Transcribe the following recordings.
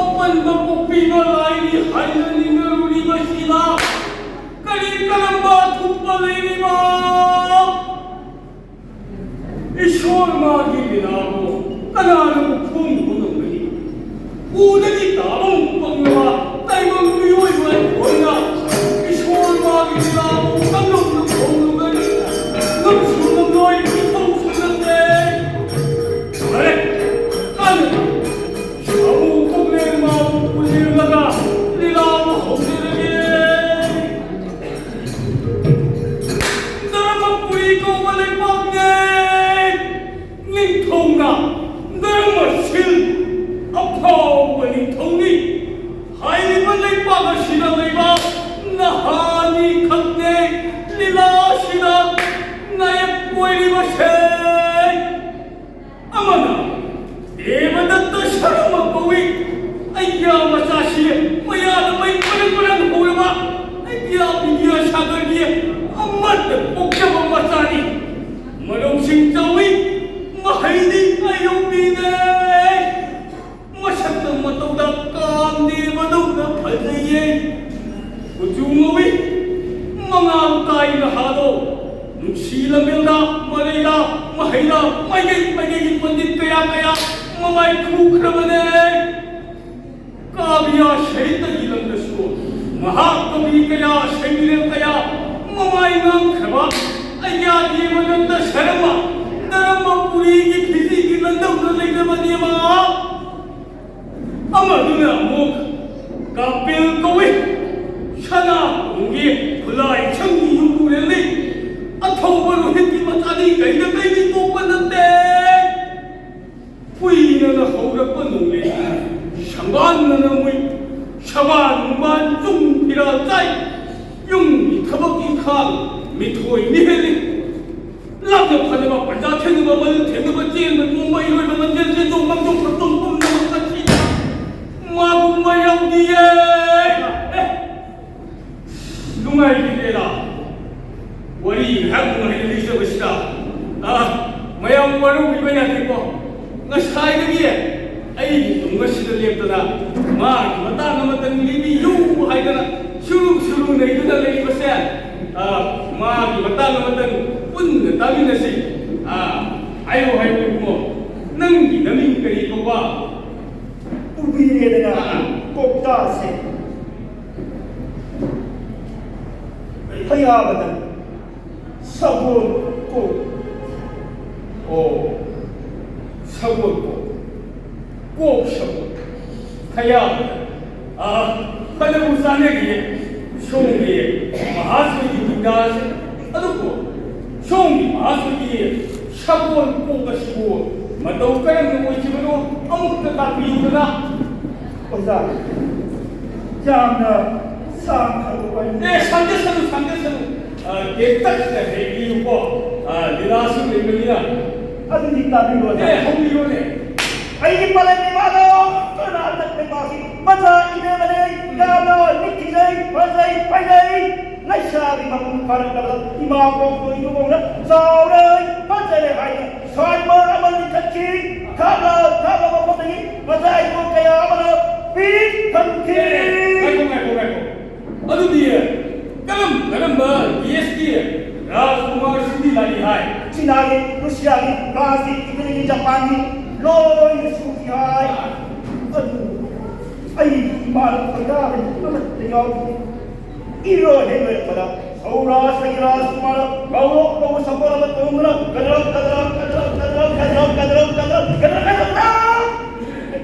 अपन बपुपीना लाइनी हाइलनी नरुनी बशीना करी कलंबा थुप्पा लेनी बा ईश्वर मागी बिनाबो कनान मुफुम हुनगनी उदगी ताबम पंगवा ताइमम पियोय वन होना ईश्वर मागी बिनाबो कनम होनगनी नम सुनम नोय पिथौ सुनदे अरे कान शामू कुबले माऊ पुलिर लगा लीलाव होने लगे धर्मपुरी को बले पागे निथौना धर्मशील अफाव निथौनी हाइरिबा लेपाग शिना लेबा नहानी खक्ने लीला शिना नायक कोइरिबा शे अमना देवदत्त शर्म कवि अय्या मचाशी मयाद मई परंपरन होरबा अय्या विद्या सागर की अमत पोक्यम मचानी मरोसिंग चौई महैदी अयोबीने मशक्त मतौदा कामदे बदौदा फजये उजुमोवी मंगाल ताई नहादो नुशीलमेलदा मरेदा महैदा मगे पंडित कया कया ममाई खूखरबने काव्या शहीद गिलंदसु महाकवि कया शैले कया ममाई नाम खबा अय्या देवदत्त शर्मा धर्मपुरी की फिजी की लंदन लेके बनिएमा अमदुना मुख कापिल कोई शना उंगी खुलाई छंगी युगुरेली अथौबरु हिती मचानी कई तो बनते पुईना हौरप नुले शंगानना मुई शबान मान जुम फिरा चाई युंगी थबकी खाल मिथोई निहेली लागे फलवा पंजा थेंगबा बल थेंगबा चेन मुंबई रोय मंदिर से जो मंगो प्रतुम तुम नमस्ती मा गुम्बा याउदिए लुंगाई गिरेला वरी हक महली से बसता मयम वरु बिबया देखो ngasai dagi ai ngasida leptana ma mata namatang libi yu haidana shuru nei duna lei base ma mata namatang pun tamina si ayo haibu mo nang gi naming kari ko ba ubire dana kokta se hayabadan sabon ko sabon ko sabon kaya pada usane gi shongi mahasmi gi dindas aduko shongi mahasmi gi sabon ko kasbo matau karam no chibano amuk ta piyuna oza jamna sang khaluai sangge sanu ketak se hegi upo dilasu lemina adu diktabi lo homi lo ne ai pale ni mano kana tak me basi maza ide mane galo nikijai bazai paidai naisari mamun karan kala ima ko idu bona saurei bazai hai sai mar amal nikchi khala bapatani bazai ko kaya amala pi thanki ko adu dia kalam ba DSP राजकुमार सिंधी लाली हाय चीना की Russia की France की Italy की Japan की लोई सूफी हाय आई मार पड़ा है नमत देओ इरो है मेरे पड़ा सौराष्ट्र की राजकुमार गौरव को संपूर्ण मत होंगे कदर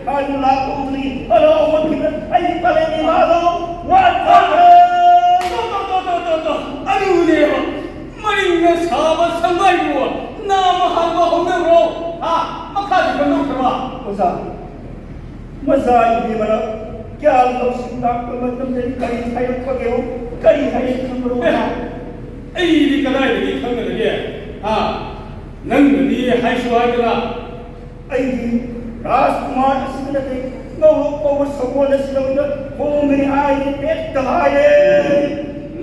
कानुला कुंडली हेलो मत आई पले नहीं मारो व्हाट अरे देवा मरिंगा साबा संगाइबो नाम हागो होमेरो मखादी बनो करवा ओसा मजाई भी मरा क्या लोग सिंदा को मतलब तेरी करी साइड पगे हो करी साइड खंगरो ऐ दी कदाई दी खंग लगे नंग दी हाइसो हागला ऐ दी राजकुमार सिंदते नो को सबोले सिलंग हो मेरी आई पेट दहाए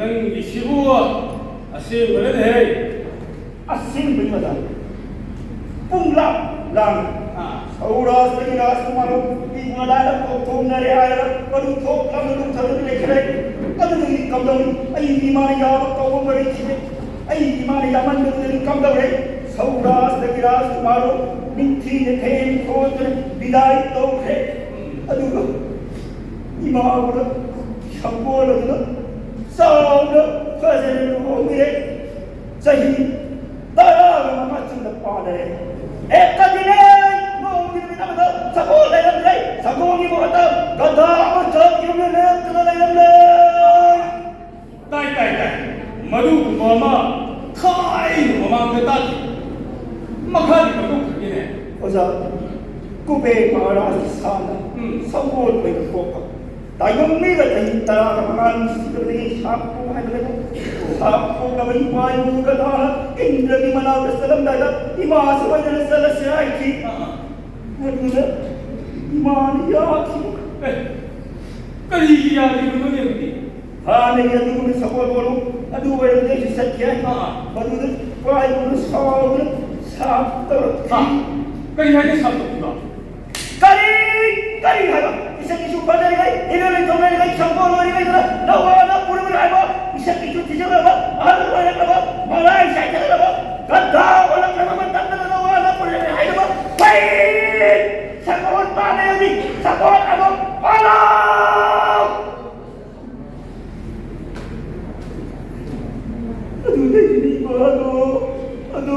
नंग दी शिबु असे बरद है असिम भी मजा पुंगला लांग 서울아스기 나스마로 이구나라 통나래 하여라 어느 톡감을 툭터를 내키래 어느 감독은 이만의 야박 떠본거리 집에 이만의 야만들은 감독을 서울아스기 나스마로 민티의 대인 코어들 미다이 또해 어느 이마하고는 샴푸어는 싸우는 화제를 오미래 자기 따라가만 맞춘다 빠네 애까지는 모으기를 나면서 사고 내렸네 사고기 먹었다 가다 저기면 뜯어내렸네 딸 마두 뭐마 타이 뭐마 그 딸 막하니 그거 그게네 어서 꾸베 마을아서 사나 성공을 보이고 다용미가 따라가만 시들이 샤프 하려고 샤프 가면 와이가 다 인력이만 나올 사람 나다 이마서 완전히 살았어야지 그런데 이만이야 그리야 이거 뭐니 하늘이 누구를 서고보로 누구를 내지 새끼야 어디를 와이를 서고를 샤프로 그리야 삼도가 까리 하여 이 새끼 슈퍼자리가 이러는 동네가 정보로리가 있더라 나와 나 부르면 알고 이 새끼 좀 뒤져봐봐 아는 거야 봐봐 말아 이 새끼들 봐봐 간다 올라가면 땅들어 나와 나 부르면 알고 빨리 사고를 빠내야지 사고를 하고 빨아 눈에 이봐도 아도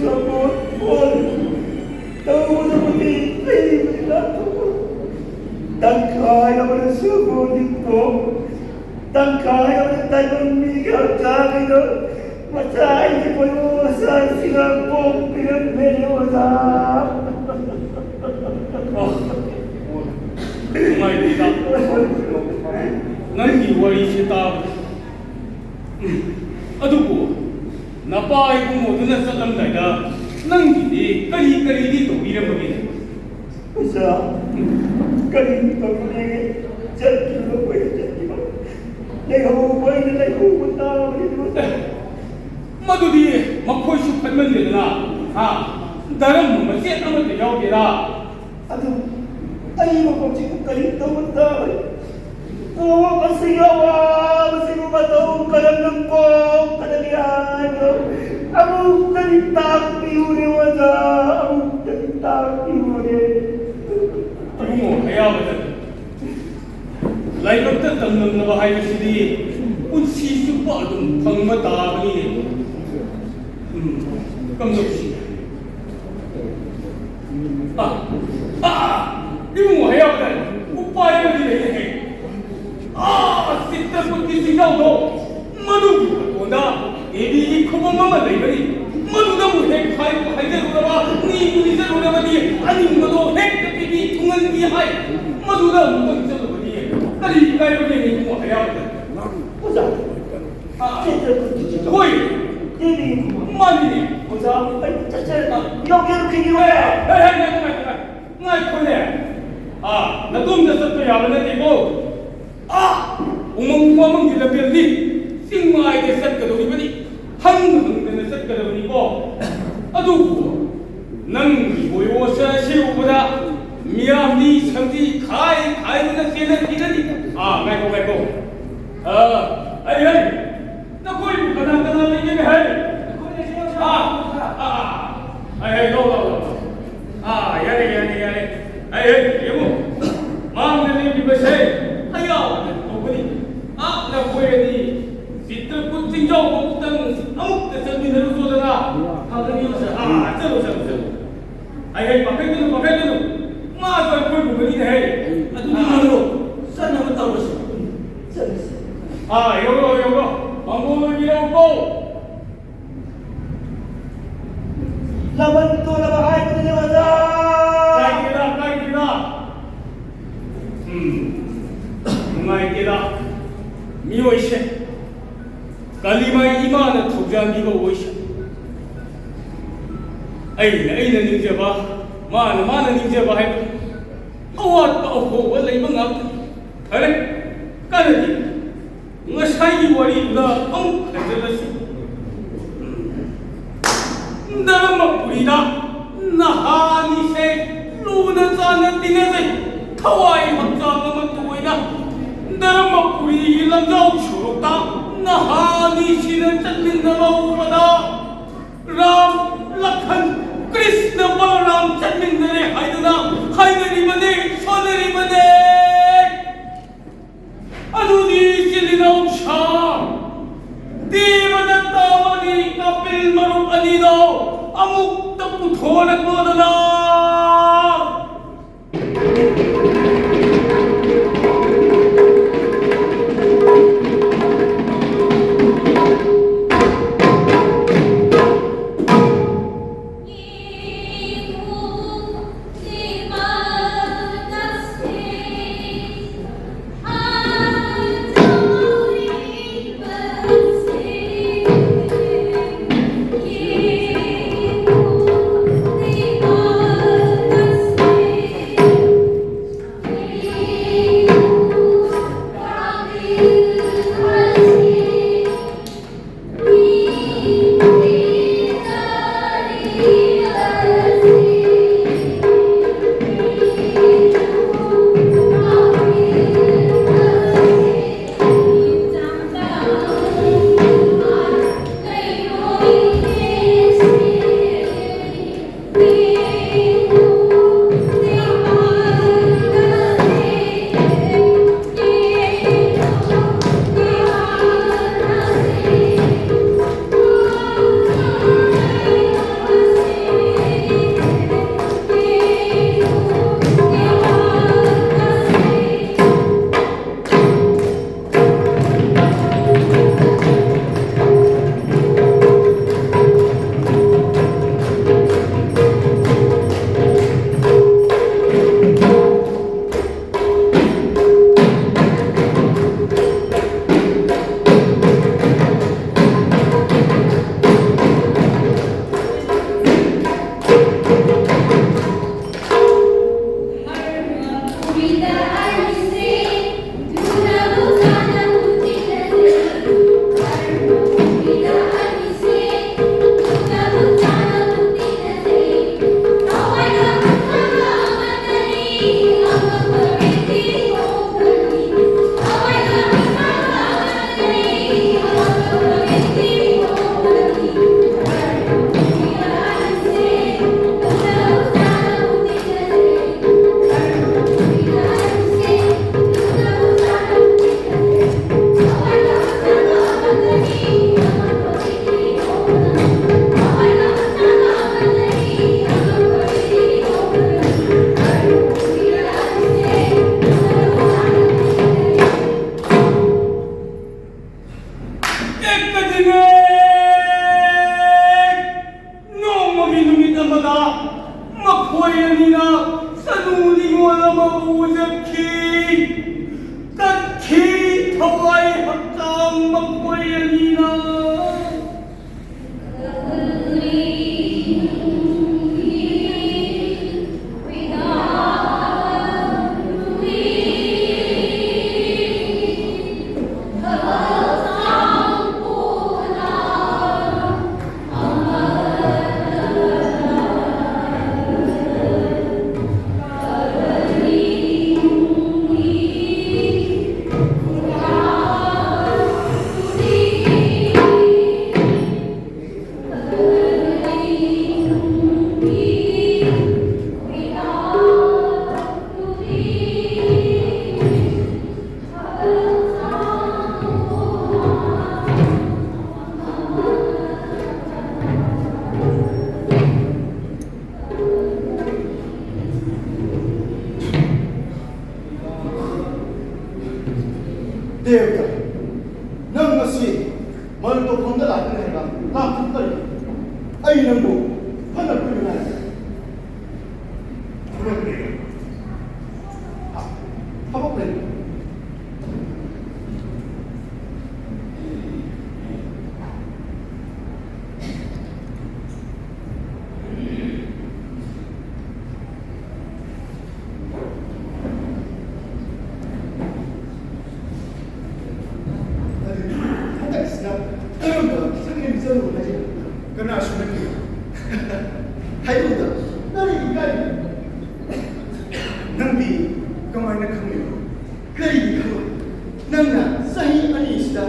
사고 Tawuruti Tangkaya mo sa bulit ko Tangkaya mo tayong migaw tayo Matay ko yung sa silang pong pinagmenosa 정말 대다 난 이월이 싫다 아두고 나빠이고 모두는 썰람다가 낭기디 까리까리디 또 이래버리네 Usa Kaling pag-ulit Diyan ko 내가 후보에 내가 후보다 마두디 막포시 팔면 되나 다른 뭐 셋 하면 돼 여기라 아주 아이고 지금 까리 떠본다 Masigawa, masigumataw ka lang ng pong kanalihan. Ang nalitak yun wala, ang nalitak yun 그리고 해야거든 라이브부터 땀는 나가 하이시디 운시 슈퍼든 방마다니 깜짝시 이거 해야거든 오빠의 일이 시트부터 시작도 마누기 온다 에비기 커버만 내버리 마누가 뭐해 가이고 하이데로다가 니 무리세로다가니 아니 것도 핵비비 통은 이하이 마누가 무슨 저거니 까리 가이고니 뭐 해야거든 보자. 거의 예비 만이니 보자. 여기로 기기로 해. ngay con nè nó tôm ra sân tôi làm lên thì cô ông mong gì là tiền đi xin mai cái sân cái đồ đi đi hăng cái sân cái đồ đi cô đủ nâng thì bồi ô sơ siêu của ta miam đi sang đi khai nó xe lên đi đi ngay cô ấy nó coi cái nào lấy cái này đâu 야네 여보 마음에 비버세 하야 오거니 나 보여니 비틀 꽃팅정 목당 아무 데서 민으로 쏘잖아 하더니 저러 막해도 마서 볼 부분이 해 눈으로 싼나무 따로서 요거 방법이라고 Laban to na bahay ko din wala. ngaikida miyoishe kalima imana thogjandiba oishe aina ningjaba mana ningjaba hai awat ho leiba ngak thare kanadi ngasai wari da am khajalasi dharma purida nahani se ꯆꯥꯟꯅ ꯇꯤꯟꯅꯖꯩ ꯊꯋꯥꯏ ꯍꯛꯆꯥꯡ ꯑꯃꯠꯇ ꯑꯣꯏꯅ ꯙꯔꯃꯄꯨꯔꯤꯒꯤ ꯂꯝꯖꯥꯎ ꯁꯣꯔꯣꯛꯇ ꯅꯍꯥꯅꯤꯁꯤꯅ ꯆꯠꯃꯤꯟꯅꯕ ꯎꯕꯗ ꯔꯥꯝ ꯂꯈꯟ ꯀ꯭ꯔꯤꯁꯅ ꯕꯂꯔꯥꯝ ꯆꯠꯃꯤꯟꯅꯔꯦ ꯍꯥꯏꯗꯨꯅ ꯍꯥꯏꯅꯔꯤꯕꯅꯤ ꯁꯣꯟꯅꯔꯤꯕꯅꯤ ꯑꯗꯨꯗꯤ ꯏꯆꯤꯜ ꯏꯅꯥꯎꯁꯥ ꯗꯦꯕꯗꯠꯇ ꯑꯃꯗꯤ ꯀꯄꯤꯜ ꯃꯔꯨꯞ ꯑꯅꯤꯗꯣ ꯑꯃꯨꯛꯇ ꯄꯨꯊꯣꯔꯛꯂꯣꯗꯅ Devda, nang ngasi maldo phangda lakne hega lakh kari ai nambu phana pulina habok le ꯀꯔꯤꯒꯤ ꯈꯪꯕ ꯅꯪꯅ ꯆꯍꯤ ꯑꯅꯤꯁꯤꯗ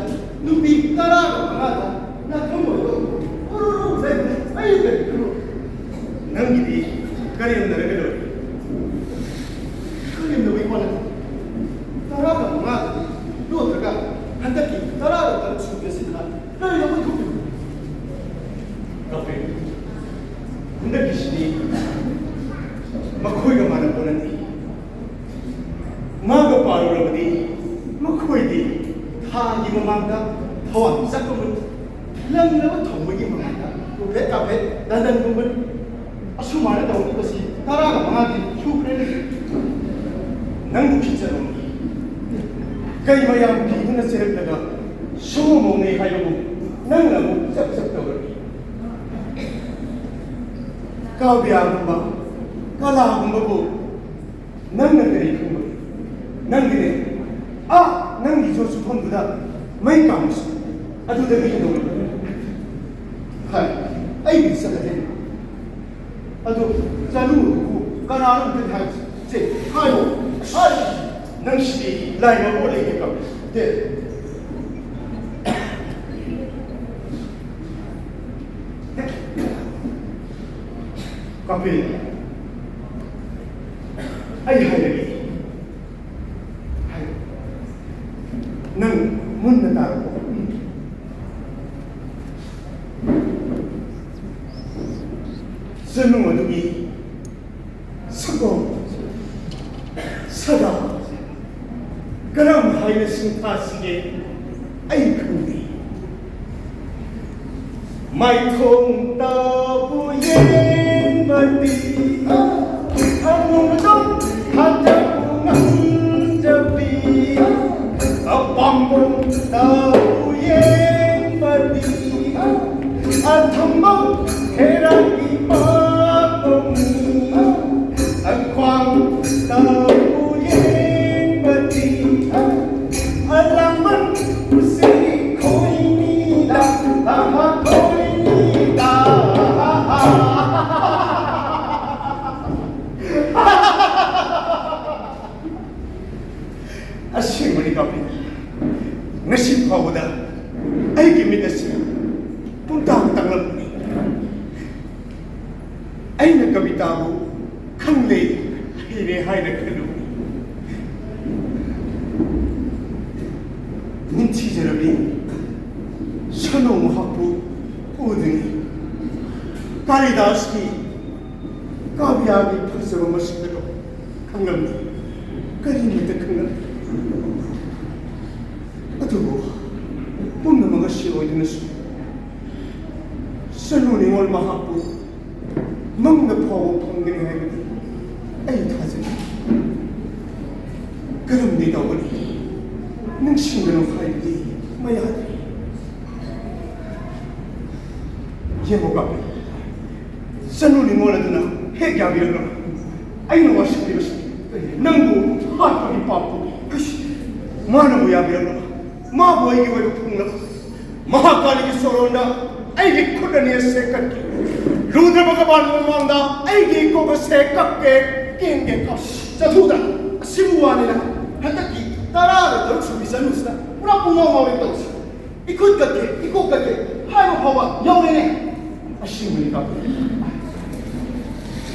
ꯅꯨꯄꯤ ꯇꯔꯥꯒ ꯃꯉꯥꯗ ꯅꯊꯝꯃꯣꯏꯗꯣ ꯎꯔꯨꯔꯨ ꯂꯩꯕꯅꯦ ꯑꯩ ꯀꯔꯤ ꯈꯪꯕ ꯅꯪꯒꯤꯗꯤ ꯀꯔꯦꯝꯅꯔꯒꯗꯧꯔꯤ ꯀꯔꯤꯝꯅꯕꯩ ꯋꯥꯅꯠꯇꯦ ꯇꯔꯥꯒ ꯃꯉꯥꯗꯗꯤ ꯂꯣꯠꯇ꯭ꯔꯒ ꯍꯟꯗꯛꯀꯤ ꯇꯔꯥꯒ ꯇꯔꯨꯛ ꯁꯨꯕꯁꯤꯗꯅ ꯀꯔꯤꯅꯣ ꯑꯣꯏꯊꯣꯛꯄꯤꯕ ꯀꯥꯄꯦ ꯍꯟꯗꯛꯀꯤꯁꯤꯗꯤ ꯃꯈꯣꯏꯒ ꯃꯥꯟꯅꯕ ꯅꯠꯇꯦ ꯃꯥꯒ ꯄꯥꯔꯨꯔꯕꯗꯤ ꯃꯈꯣꯏꯗꯤ ꯊꯥꯒꯤ ꯃꯃꯥꯡꯗ ꯊꯋꯥꯟ ꯆꯠꯄꯒꯨꯝ ꯂꯪꯂꯕ ꯊꯧꯕꯒꯤ ꯃꯃꯥꯡꯗ ꯀꯣꯐꯦꯠ ꯀꯥꯐꯦꯠ ꯂꯟꯗꯟꯒꯨꯝꯕꯅꯤ ꯑꯁꯨꯃꯥꯏꯅ ꯇꯧꯔꯛꯄꯁꯤ ꯇꯔꯥꯒ ꯃꯉꯥꯗꯤ ꯁꯨꯈ꯭ꯔꯦꯅꯦ ꯅꯪꯕꯨ ꯈꯤꯠꯆꯔꯣꯅꯤ ꯀꯩ ꯃꯌꯥꯝ ꯀꯤꯗꯨꯅ ꯆꯦꯔꯛꯂꯒ ꯁꯨꯃꯧꯅꯩ ꯍꯥꯏꯕꯕꯨ ꯅꯪꯅ ꯑꯃꯨꯛ ꯆꯞ ꯆꯞ ꯇꯧꯔꯅꯤ ꯀꯥꯕ꯭ꯌꯥꯒꯨꯝꯕ ꯀꯂꯥꯒꯨꯝꯕꯕꯨ ꯅꯪꯅ ꯀꯔꯤ ꯈꯪꯕ ꯅꯪꯒꯤꯅꯦ ꯅꯪꯒꯤ ꯖꯣ ꯁꯨꯐꯝꯗꯨꯗ ꯃꯩ ꯀꯥꯝꯃꯁꯨ ꯑꯗꯨꯗꯒꯤ ꯍꯦꯟꯗꯣꯛꯂꯛꯄ ꯍꯥꯏ ꯑꯩꯒꯤ ꯆꯠꯂꯗꯦ ꯑꯗꯨ ꯆꯠꯂꯨꯕꯕꯨ ꯀꯅꯥꯅꯣ ꯑꯝꯇꯗꯤ ꯍꯥꯏꯕꯁꯤ ꯆꯦ ꯍꯥꯏꯌꯣ ꯅꯪ ꯁꯤꯗꯤ ꯂꯥꯏꯕ ꯑꯣ ꯂꯩꯒꯦ ꯀꯥꯄꯦ ꯗꯦ ꯀꯥꯄꯦ ꯑꯩ ꯍꯥꯏꯔꯒꯦ ꯅꯪ ꯃꯨꯟꯅ ꯇꯥꯔꯕꯣ ꯆꯅꯨ ꯑꯗꯨꯒꯤ ꯁꯒꯣꯜ ꯁꯗꯥ ꯀꯔꯝ ꯍꯥꯏꯅ ꯁꯤꯡꯊꯥꯁꯤꯒꯦ ꯑꯩ ꯈꯪꯗꯦ ꯃꯥꯏꯊꯣꯡꯇꯕꯨ ꯌꯦꯡꯕꯗꯤ ꯑꯃꯨꯛꯇꯪ ꯊꯥꯖꯕ ꯉꯝꯖꯕꯤ ꯑꯄꯥꯝꯕꯣꯝꯇꯕꯨ ꯌꯦꯡꯕꯗꯤ ꯑꯊꯝꯕ ꯍꯦꯔꯥꯒꯤ ꯃꯥꯒꯣꯝꯅꯤ ꯑꯈ꯭ꯋꯥꯡꯇꯕꯨ ꯌꯦꯡꯕꯗꯤ ꯑꯂꯥꯡꯕꯟ ꯎꯁꯤꯔꯤ ꯈꯣꯏꯅꯤꯗ ꯈꯣꯏꯅꯤꯗ ꯑꯁꯦꯡꯕꯅꯤ ꯀꯥꯄꯤ ꯉꯁꯤ ꯐꯥꯎꯕꯗ ꯑꯩꯒꯤ ꯃꯤꯠ ꯑꯁꯤ ꯄꯨꯡꯇꯥꯡ ꯇꯥꯡꯂꯛꯄꯅꯤ ꯑꯩꯅ ꯀꯕꯤꯇꯥꯕꯨ ꯈꯪꯂꯦ ꯍꯩꯔꯦ ꯍꯥꯏꯅ ꯈꯜꯂꯨꯕꯅꯤ ꯅꯤꯡꯊꯤꯖꯔꯕꯤ ꯁꯅꯣ ꯃꯍꯥꯛꯄꯨ ꯎꯗꯨꯅꯤ ꯀꯥꯂꯤꯗꯥꯁꯀꯤ ꯀꯥꯕ꯭ꯌꯥꯒꯤ ꯐꯖꯕ ꯃꯁꯛ ꯑꯗꯨ ꯈꯪꯂꯝꯃꯤ ꯀꯔꯤꯃꯇ ꯈꯪꯂꯝꯃꯤ ꯑꯗꯨꯕꯨ ꯄꯨꯝꯅꯃꯛ ꯑꯁꯤ ꯑꯣꯏꯗꯨꯅꯁꯨ ꯁꯅꯨ ꯅꯤꯉꯣꯜ ꯃꯍꯥꯛꯄꯨ ꯃꯪꯗ ꯐꯥꯎꯕ ꯐꯪꯒꯅꯤ ꯍꯥꯏꯕꯗꯤ ꯑꯩ ꯊꯥꯖꯩ ꯀꯔꯝꯗꯤ ꯇꯧꯒꯅꯤ ꯅꯤꯡꯁꯤꯡꯒꯅꯨ ꯍꯥꯏꯕꯗꯤ ꯃꯌꯥꯗꯦ ꯌꯦꯡꯉꯣ ꯀꯥꯄꯤ ꯁꯅꯨ ꯅꯤꯉꯣꯜ ꯑꯗꯨꯅ ꯍꯦꯛ ꯌꯥꯕꯤꯔꯛꯂꯕ ꯑꯩꯅ ꯋꯥꯁꯛꯂꯤꯕꯁꯤ ꯅꯪꯕꯨ ꯍꯥꯠꯄꯒꯤ ꯄꯥꯞꯄꯨ ꯃꯥꯅꯕꯨ ꯌꯥꯕꯤꯔꯛꯂꯕ ꯃꯥꯕꯨ ꯑꯩꯒꯤ ꯑꯣꯏꯕ ꯐꯪꯂꯕ ꯃꯍꯥꯀꯥꯂꯤꯒꯤ ꯁꯣꯔꯣꯟꯗ ꯑꯩꯒꯤ ꯈꯨꯠ ꯑꯅꯤ ꯑꯁꯦ ꯀꯠꯈꯤ ꯔꯨꯗ꯭ꯔꯕ ꯀꯄꯥꯟꯒꯤ ꯃꯃꯥꯡꯗ ꯑꯩꯒꯤ ꯀꯣꯛ ꯑꯁꯦ ꯀꯛꯀꯦ ꯀꯦꯟꯒꯦ ꯆꯠꯊꯨꯗ ꯑꯁꯤꯕꯨ ꯋꯥꯅꯤꯅ ꯍꯟꯗꯛꯀꯤ ꯇꯔꯥꯒ ꯇꯔꯨꯛ ꯁꯨꯕꯤ ꯆꯅꯨꯁꯤꯗ ꯄꯨꯔꯥ ꯄꯨꯡꯉꯥꯎ ꯉꯥꯎꯋꯦ ꯇꯧꯁꯤ 이컷 같게 이꽃 같게 하이로 봐봐 영예네 ꯑꯁꯦꯡꯕꯅꯤ ꯀꯥꯄꯤ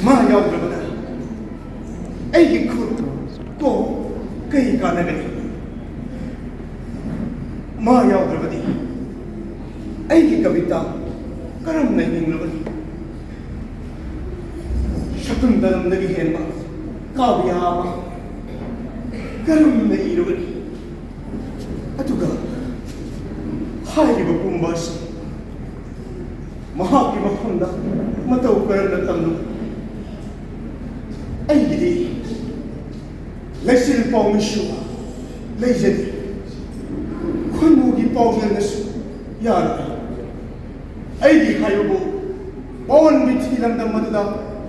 ꯃꯥ ꯌꯥꯎꯗ꯭ꯔꯕꯗ ꯑꯩꯒꯤ ꯈꯨꯠ ꯀꯣꯛ ꯀꯩ ꯀꯥꯟꯅꯒꯅꯤ ꯃꯥ ꯌꯥꯎꯗ꯭ꯔꯕꯗꯤ ꯑꯩꯒꯤ ꯀꯕꯤꯇꯥ ꯀꯔꯝꯅ ꯍꯤꯡꯂꯕꯅꯤ ꯁꯀꯨꯟꯇꯂꯝꯗꯒꯤ ꯍꯦꯟꯕ ꯀꯥꯕ꯭ꯌꯥ ꯑꯃ ꯀꯔꯝꯅ ꯏꯔꯕꯅꯤ ꯑꯗꯨꯒ ꯍꯥꯏꯔꯤꯕ ꯄꯨꯝꯕ ꯑꯁꯤ ꯃꯍꯥꯛꯀꯤ ꯃꯐꯝꯗ ꯃꯇꯧ ꯀꯔꯝꯅ ꯇꯝꯂꯨ ꯑꯩꯒꯤꯗꯤ ꯂꯩꯆꯤꯜ ꯄꯥꯎꯃꯤꯁꯨ ꯂꯩꯖꯗꯦ ꯈꯨꯟꯕꯨꯒꯤ ꯄꯥꯎꯖꯦꯜꯅꯁꯨ ꯌꯥꯔꯣꯏ ꯑꯩꯒꯤ ꯍꯥꯏꯕꯕꯨ ꯄꯋꯟ ꯕꯤꯊꯤ ꯂꯝꯗꯝ ꯑꯗꯨꯗ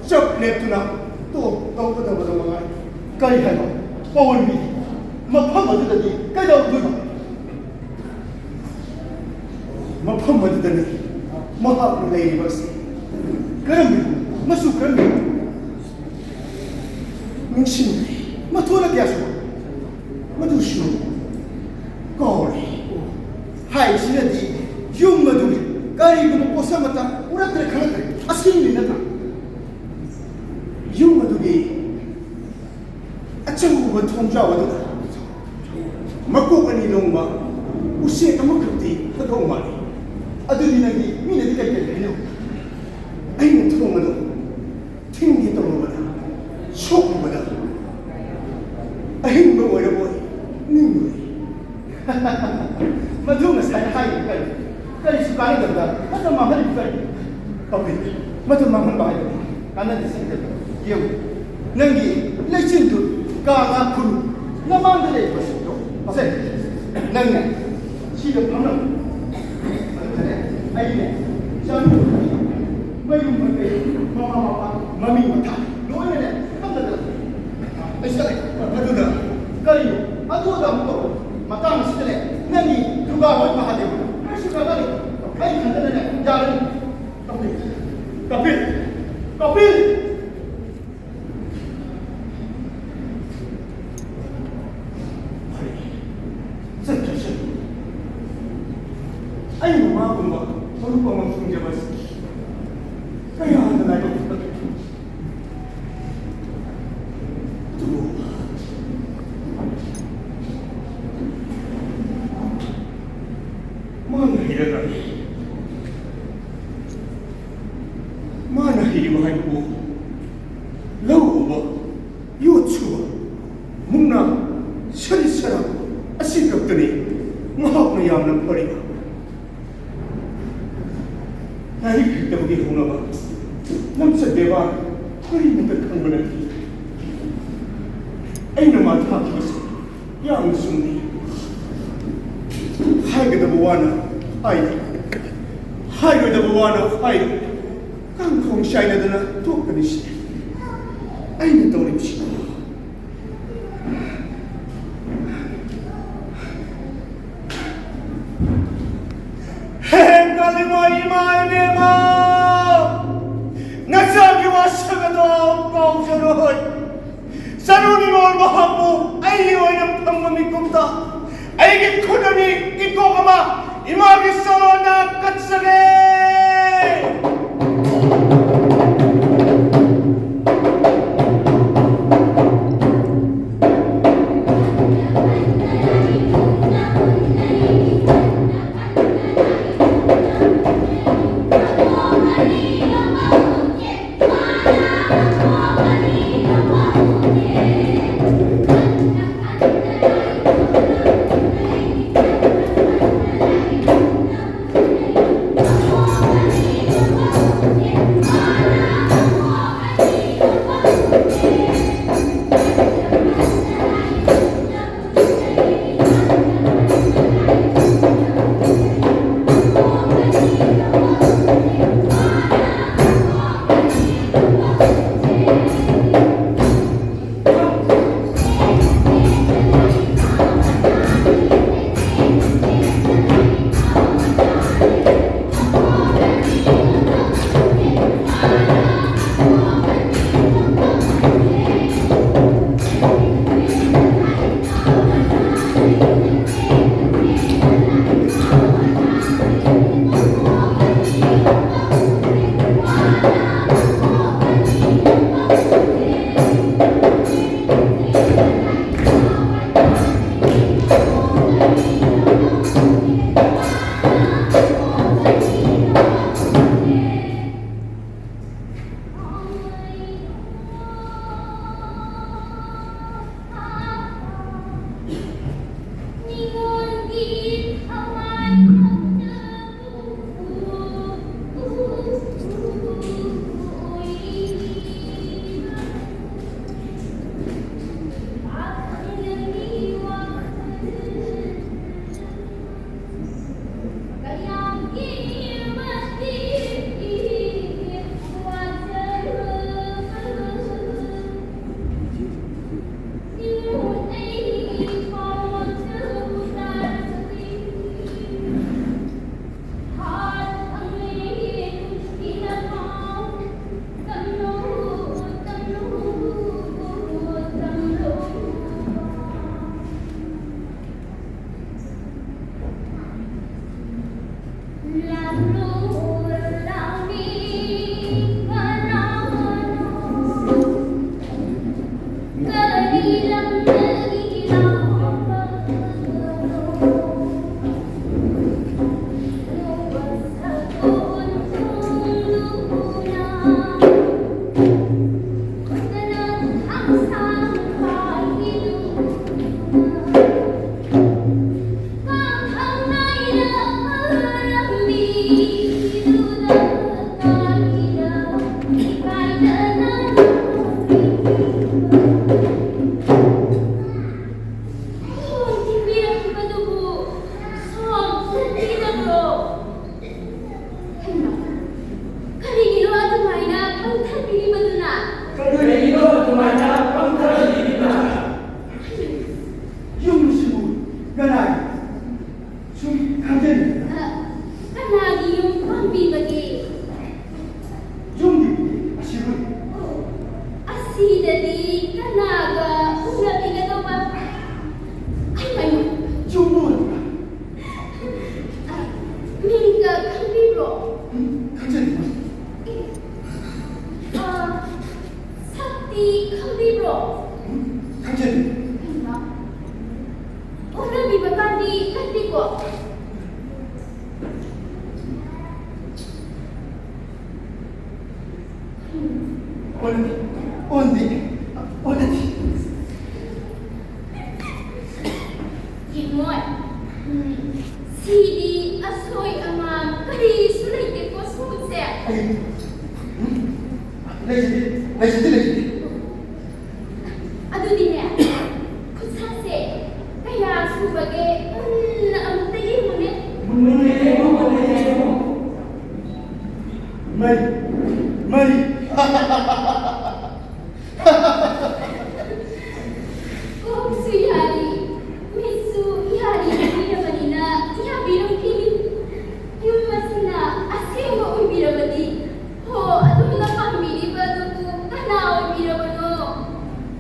ꯆꯞ ꯂꯦꯞꯇꯨꯅ ꯇꯧꯒꯗꯕꯗ ꯃꯉꯥꯏ ꯀꯔꯤ ꯍꯥꯏꯕ ꯄꯋꯟ ꯕꯤꯊꯤ ꯃꯐꯝ ꯑꯗꯨꯗꯗꯤ ꯀꯩꯗꯧꯗꯣꯏꯕ ꯃꯐꯝ ꯑꯗꯨꯗꯅꯤ ꯃꯍꯥꯛꯅ ꯂꯩꯔꯤꯕ ꯑꯁꯤ ꯀꯔꯝꯕꯅꯣ ꯃꯆꯨ ꯀꯔꯝꯕꯅꯣ ꯅꯤꯡꯁꯤꯡꯗ꯭ꯔꯤ ꯃꯊꯣꯟꯅ ꯀꯌꯥ ꯁꯨꯕ ꯃꯗꯨ ꯍꯥꯏꯁꯤꯅꯗꯤ ꯌꯨꯝ ꯑꯗꯨꯒꯤ ꯀꯔꯤꯒꯨꯝꯕ ꯄꯣꯠꯁꯛ ꯑꯃꯠꯇ ꯎꯔꯛꯇ꯭ꯔꯦ ꯈꯪꯂꯛꯇ꯭ꯔꯦ ꯑꯁꯤꯅꯤ ꯅꯠꯇ꯭ꯔꯥ ꯌꯨꯝ ꯑꯗꯨꯒꯤ ꯑꯆꯧꯕ ꯊꯣꯡꯖꯥꯎ ꯑꯗꯨꯗ ꯃꯀꯣꯛ ꯑꯅꯤ ꯂꯣꯡꯕ ꯎꯆꯦꯛ ꯑꯃꯈꯛꯇꯤ ꯍꯧꯗꯧ ꯃꯥꯜꯂꯤ ꯑꯗꯨꯗꯤ ꯅꯪꯗꯤ ꯃꯤꯅꯗꯤ ꯀꯔꯤ ꯀꯔꯤ ꯍꯥꯏꯅꯧ ꯑꯩꯅ ꯊꯣꯡ ꯑꯗꯨ ꯊꯤꯡꯒꯦ ꯇꯧꯔꯨꯕꯗ ꯁꯣꯛꯂꯨꯕꯗ ꯑꯍꯤꯡꯕ ꯑꯣꯏꯔꯕꯣꯏ ꯅꯤꯡꯂꯨꯔꯦ ꯃꯗꯨ ꯉꯁꯥꯏ ꯍꯥꯏꯔꯤꯕ ꯀꯔꯤꯁꯨ ꯀꯥꯟꯅꯗꯕꯗ ꯃꯇꯝ ꯃꯥꯡꯍꯜꯂꯤꯕ ꯀꯔꯤ ꯇꯧꯔꯤ ꯃꯇꯝ ꯃꯥꯡꯍꯟꯕ ꯍꯥꯏꯕꯅꯤ ꯀꯥꯟꯅꯗꯦ ꯁꯤꯗꯕ ꯌꯦꯡꯉꯨ ꯅꯪꯒꯤ ꯂꯩꯆꯤꯟꯗꯨ ꯀꯥꯉꯥ ꯈꯨꯔꯨ ꯅꯃꯥꯡꯗ ꯂꯩꯕ ꯁꯤꯡꯗꯣ ꯁꯦ ꯅꯪꯅꯦ ꯁꯤꯗ ꯐꯝꯂꯝ ꯑꯗꯨꯅꯦ ꯑꯩꯅꯦ ꯆꯥꯅꯨ ꯃꯌꯨꯝ ꯃꯀꯩ ꯃꯃꯥ ꯃꯄꯥ ꯃꯃꯤꯡ ꯃꯊꯥ ꯂꯣꯏꯅꯅꯦ ꯈꯪꯗꯗ ꯑꯩꯁꯦ ꯑꯗꯨꯗ ꯀꯔꯤꯅꯣ ꯑꯗꯨꯗ ꯑꯃꯨꯛ ꯇꯧꯔꯣ matang sila nani juga hoy mahade mo kasi kagani ay kanda na jalan kapil Sentence ay mamakumba marupa mangsunja mas kaya handa na ito Mana hilimahan ko lauba yutsuba muna sari-sara asikap tani mahak na yamang pariba nahigit na magiging na ba nang sa dewa ay nagkakang malaki ay namatahakis yang sundi hai kadabuwana hai kadabuwana hai kang kong siya na dana tukkan siya ay natawin siya kali mo imayin mo nasabi mo siya ka doon kong saroy saruni mo ang mahapo ay iwan ang pangmamikumta ay gitkunami ikaw ka ba imagiso na katsagay Kanai. Sum kangen. Kanagi yung pambibagi. Yung asibun. Asidadi kanaga ulabi ka daw ba? Ay may Jumon. Mingga kang libro. Kangen. Sakti kang libro. Kangen. Ulabi ba kandi ko? Ondi. Himoy. Sidi asoy ama kari sulay ke ko sumutse. Ay. Lagi. Adu din ya. Kusase. Kaya subage na amtayi mo ne. Mari. Kung suyari, misu yari bira manina, ya birong kini. Yung masina, asin mo uy bira madi. Ho, adong na pamili ba doon kana uy bira mano.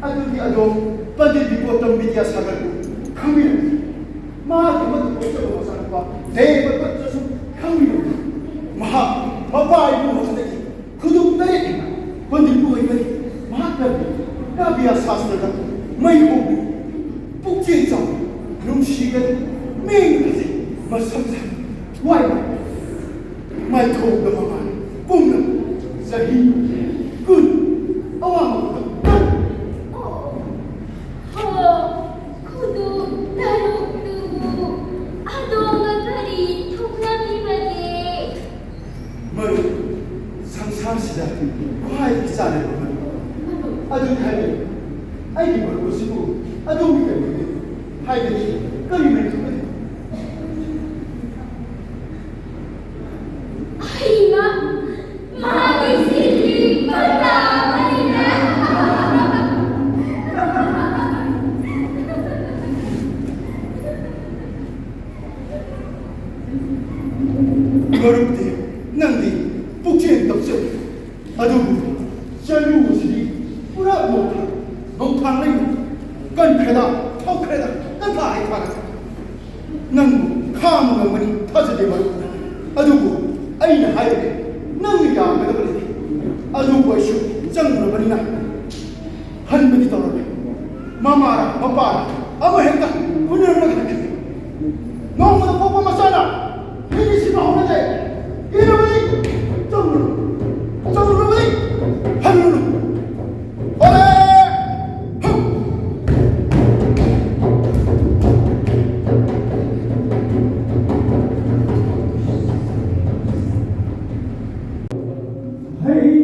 Adugi adong pandit dipotong media sagar ko. Kami. Mahal mat ko sa masan pa. Dei mat sa kami. Mahal. Babae mo sa dagi. Kuduk dai. Pandit ko ay bari. Mahal. Kabiya sastra da. Mai ko. Pukje sa. Nung shigan. Ming kasi. Masamsa. Why? Mai ko da mama. Bum na. Sahi. Good. Awang. Kudu daruk tubu, adong ngakari tuknami bagi. Mari. Samsar시다. 과일 기사를 보면 아주 다행히 아이디 벌고 싶고 아주 믿겠는데 하이든이 끌리면 좋거든. Ay ma, magisili mata marina. 어렵대. 낭디 북치엔 덕서. 아주 샬루스리 뿌라고 농탕레이 건패다 턱패다 건파이 파라. 낭 카무는 터지게 말고 아주 아이는 하이데 낭이 야매도 그래. 아주 버슈 정으로 버리나 한 분이 떨어져. 마마라 마빠라 아무 행가 분열을 하게. 너무나 뽀뽀 마사나 이리 시바 오는데 이놈이 정으로 버리 하루로 오래 Hey,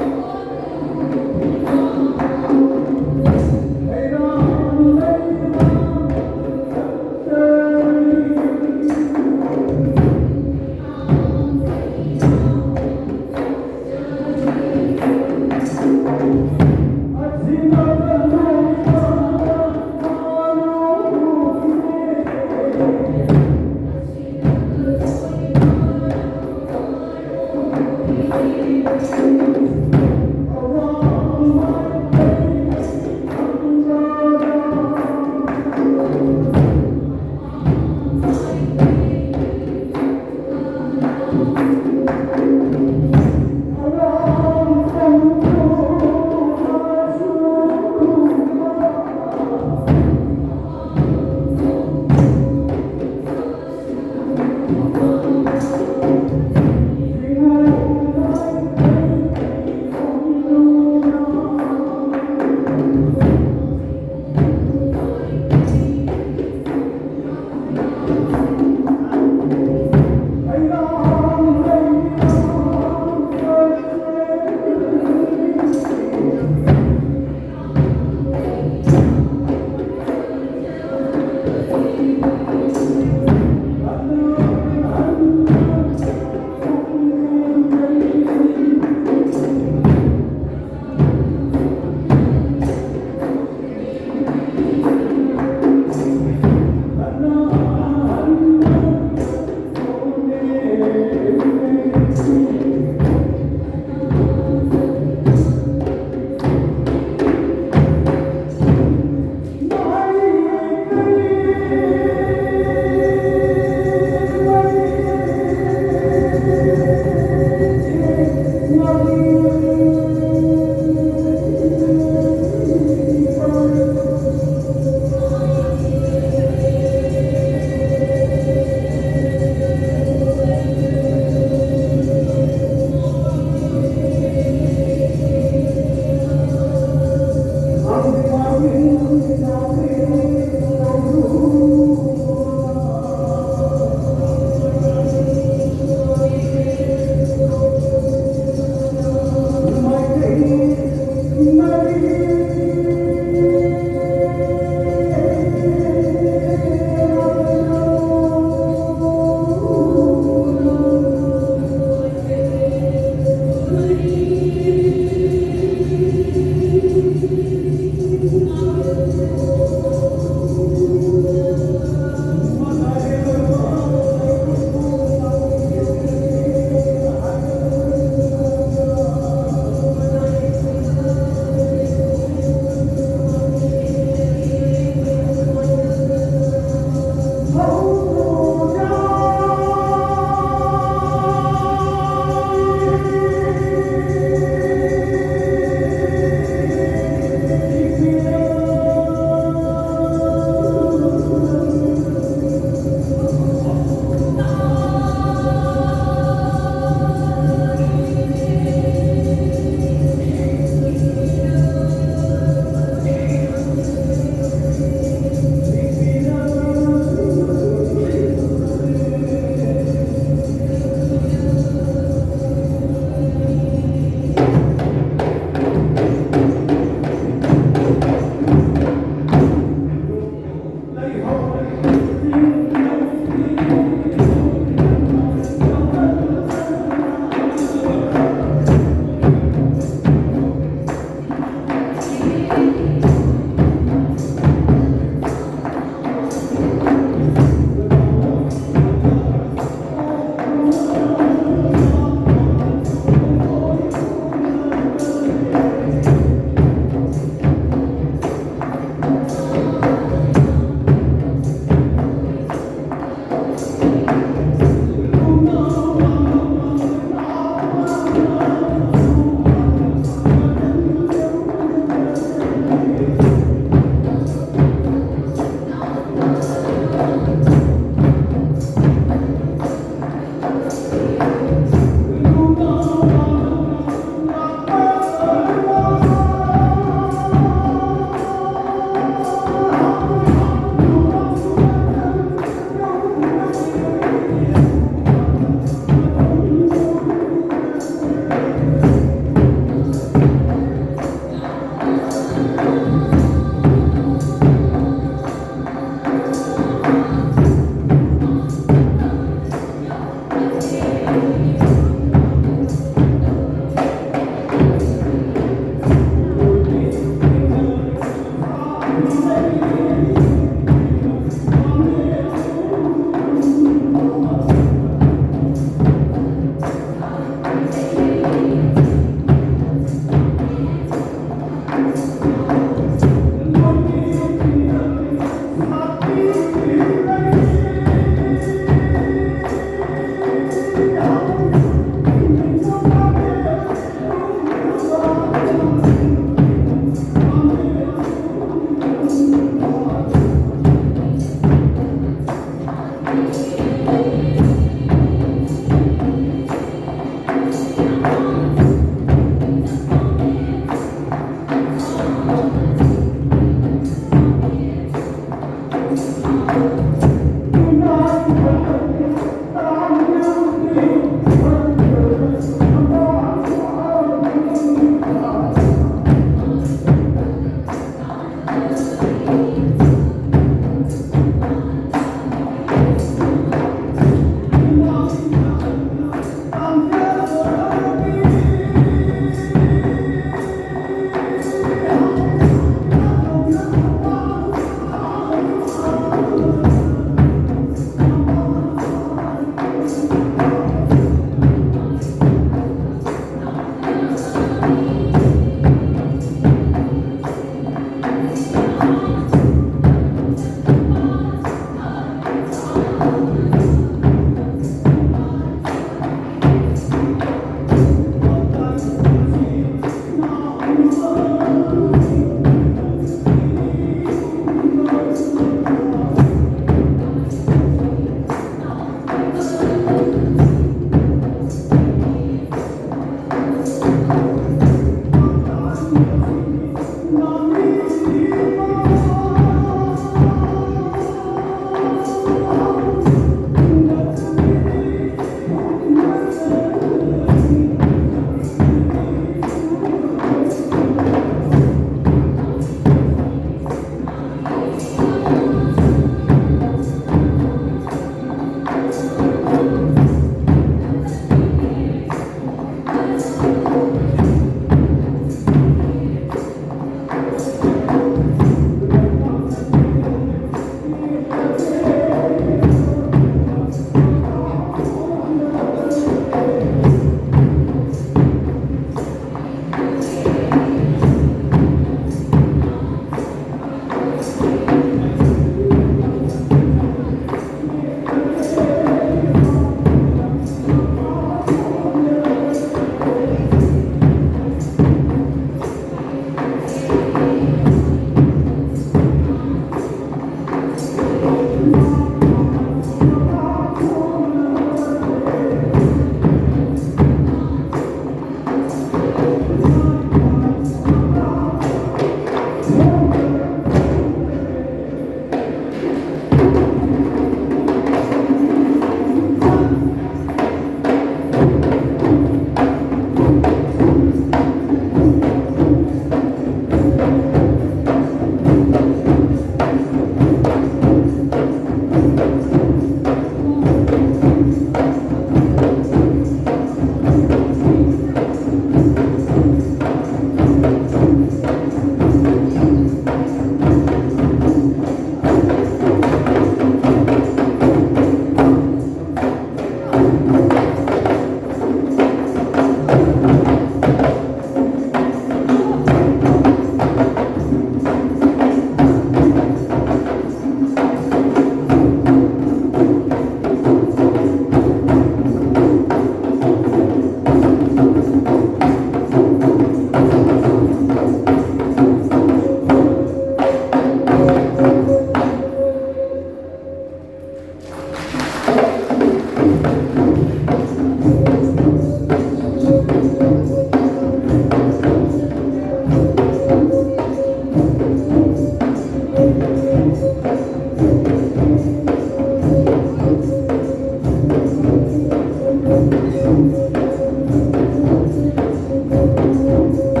Thank you.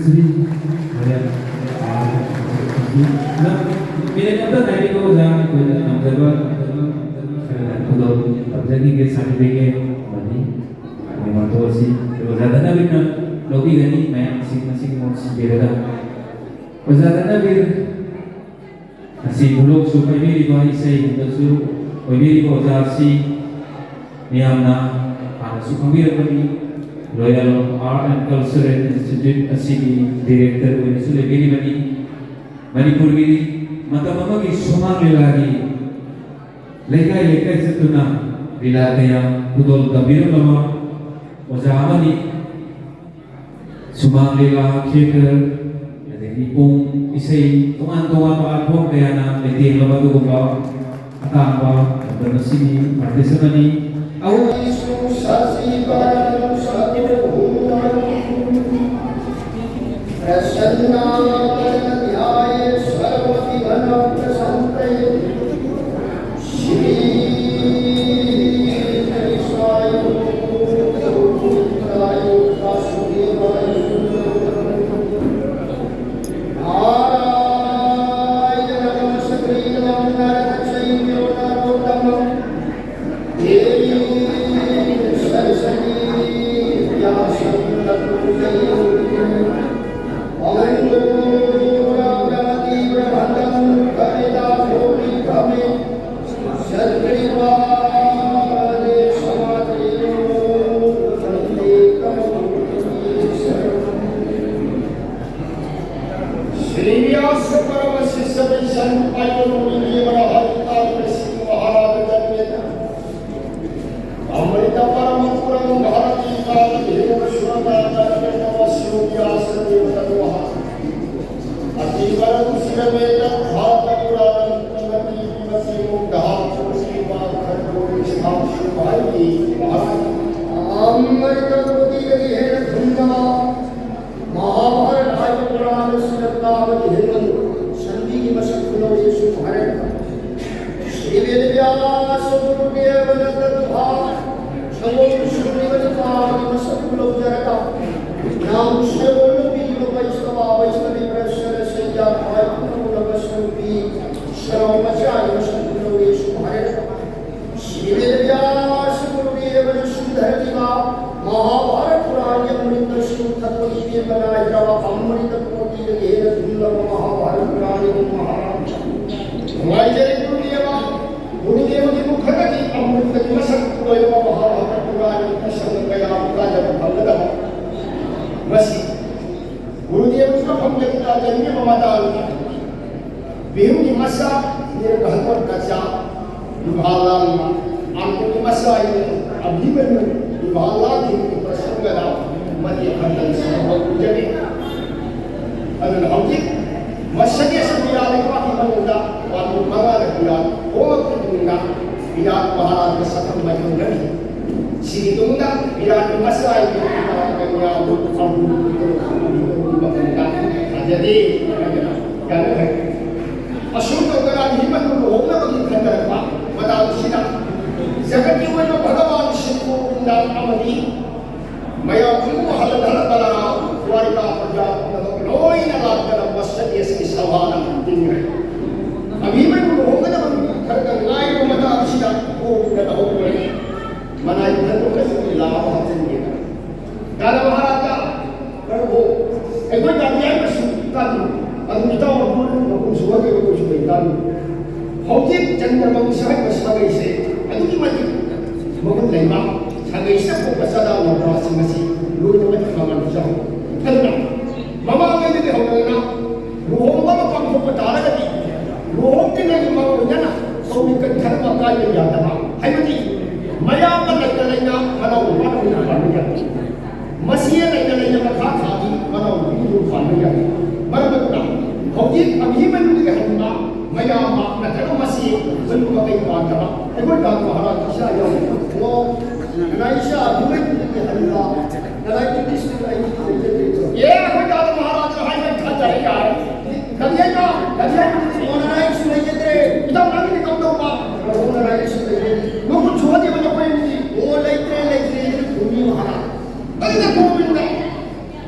Sri Maria na bilang apa tadi ko jangan ko na observer kalau terjadi ke certificate mani memang tu sih kalau ज़्यादा ना भी ना लोग ही गनी मैं masing-masing mau sih beda kalau ज़्यादा ना भी si bulog supaya diri ko ay say dasu o diri ko jasi niyam na suka mir kami Royal Art and Cultural Institute asigi director ko sule gini bani Manipur gini mata mama ki sumang lagi lekai setuna bila kaya pudol tabir mama ojamani sumang lega theater ipong isay tungan-tungan pakalpong kaya na may lo bago ba atamba bernesini artisanani au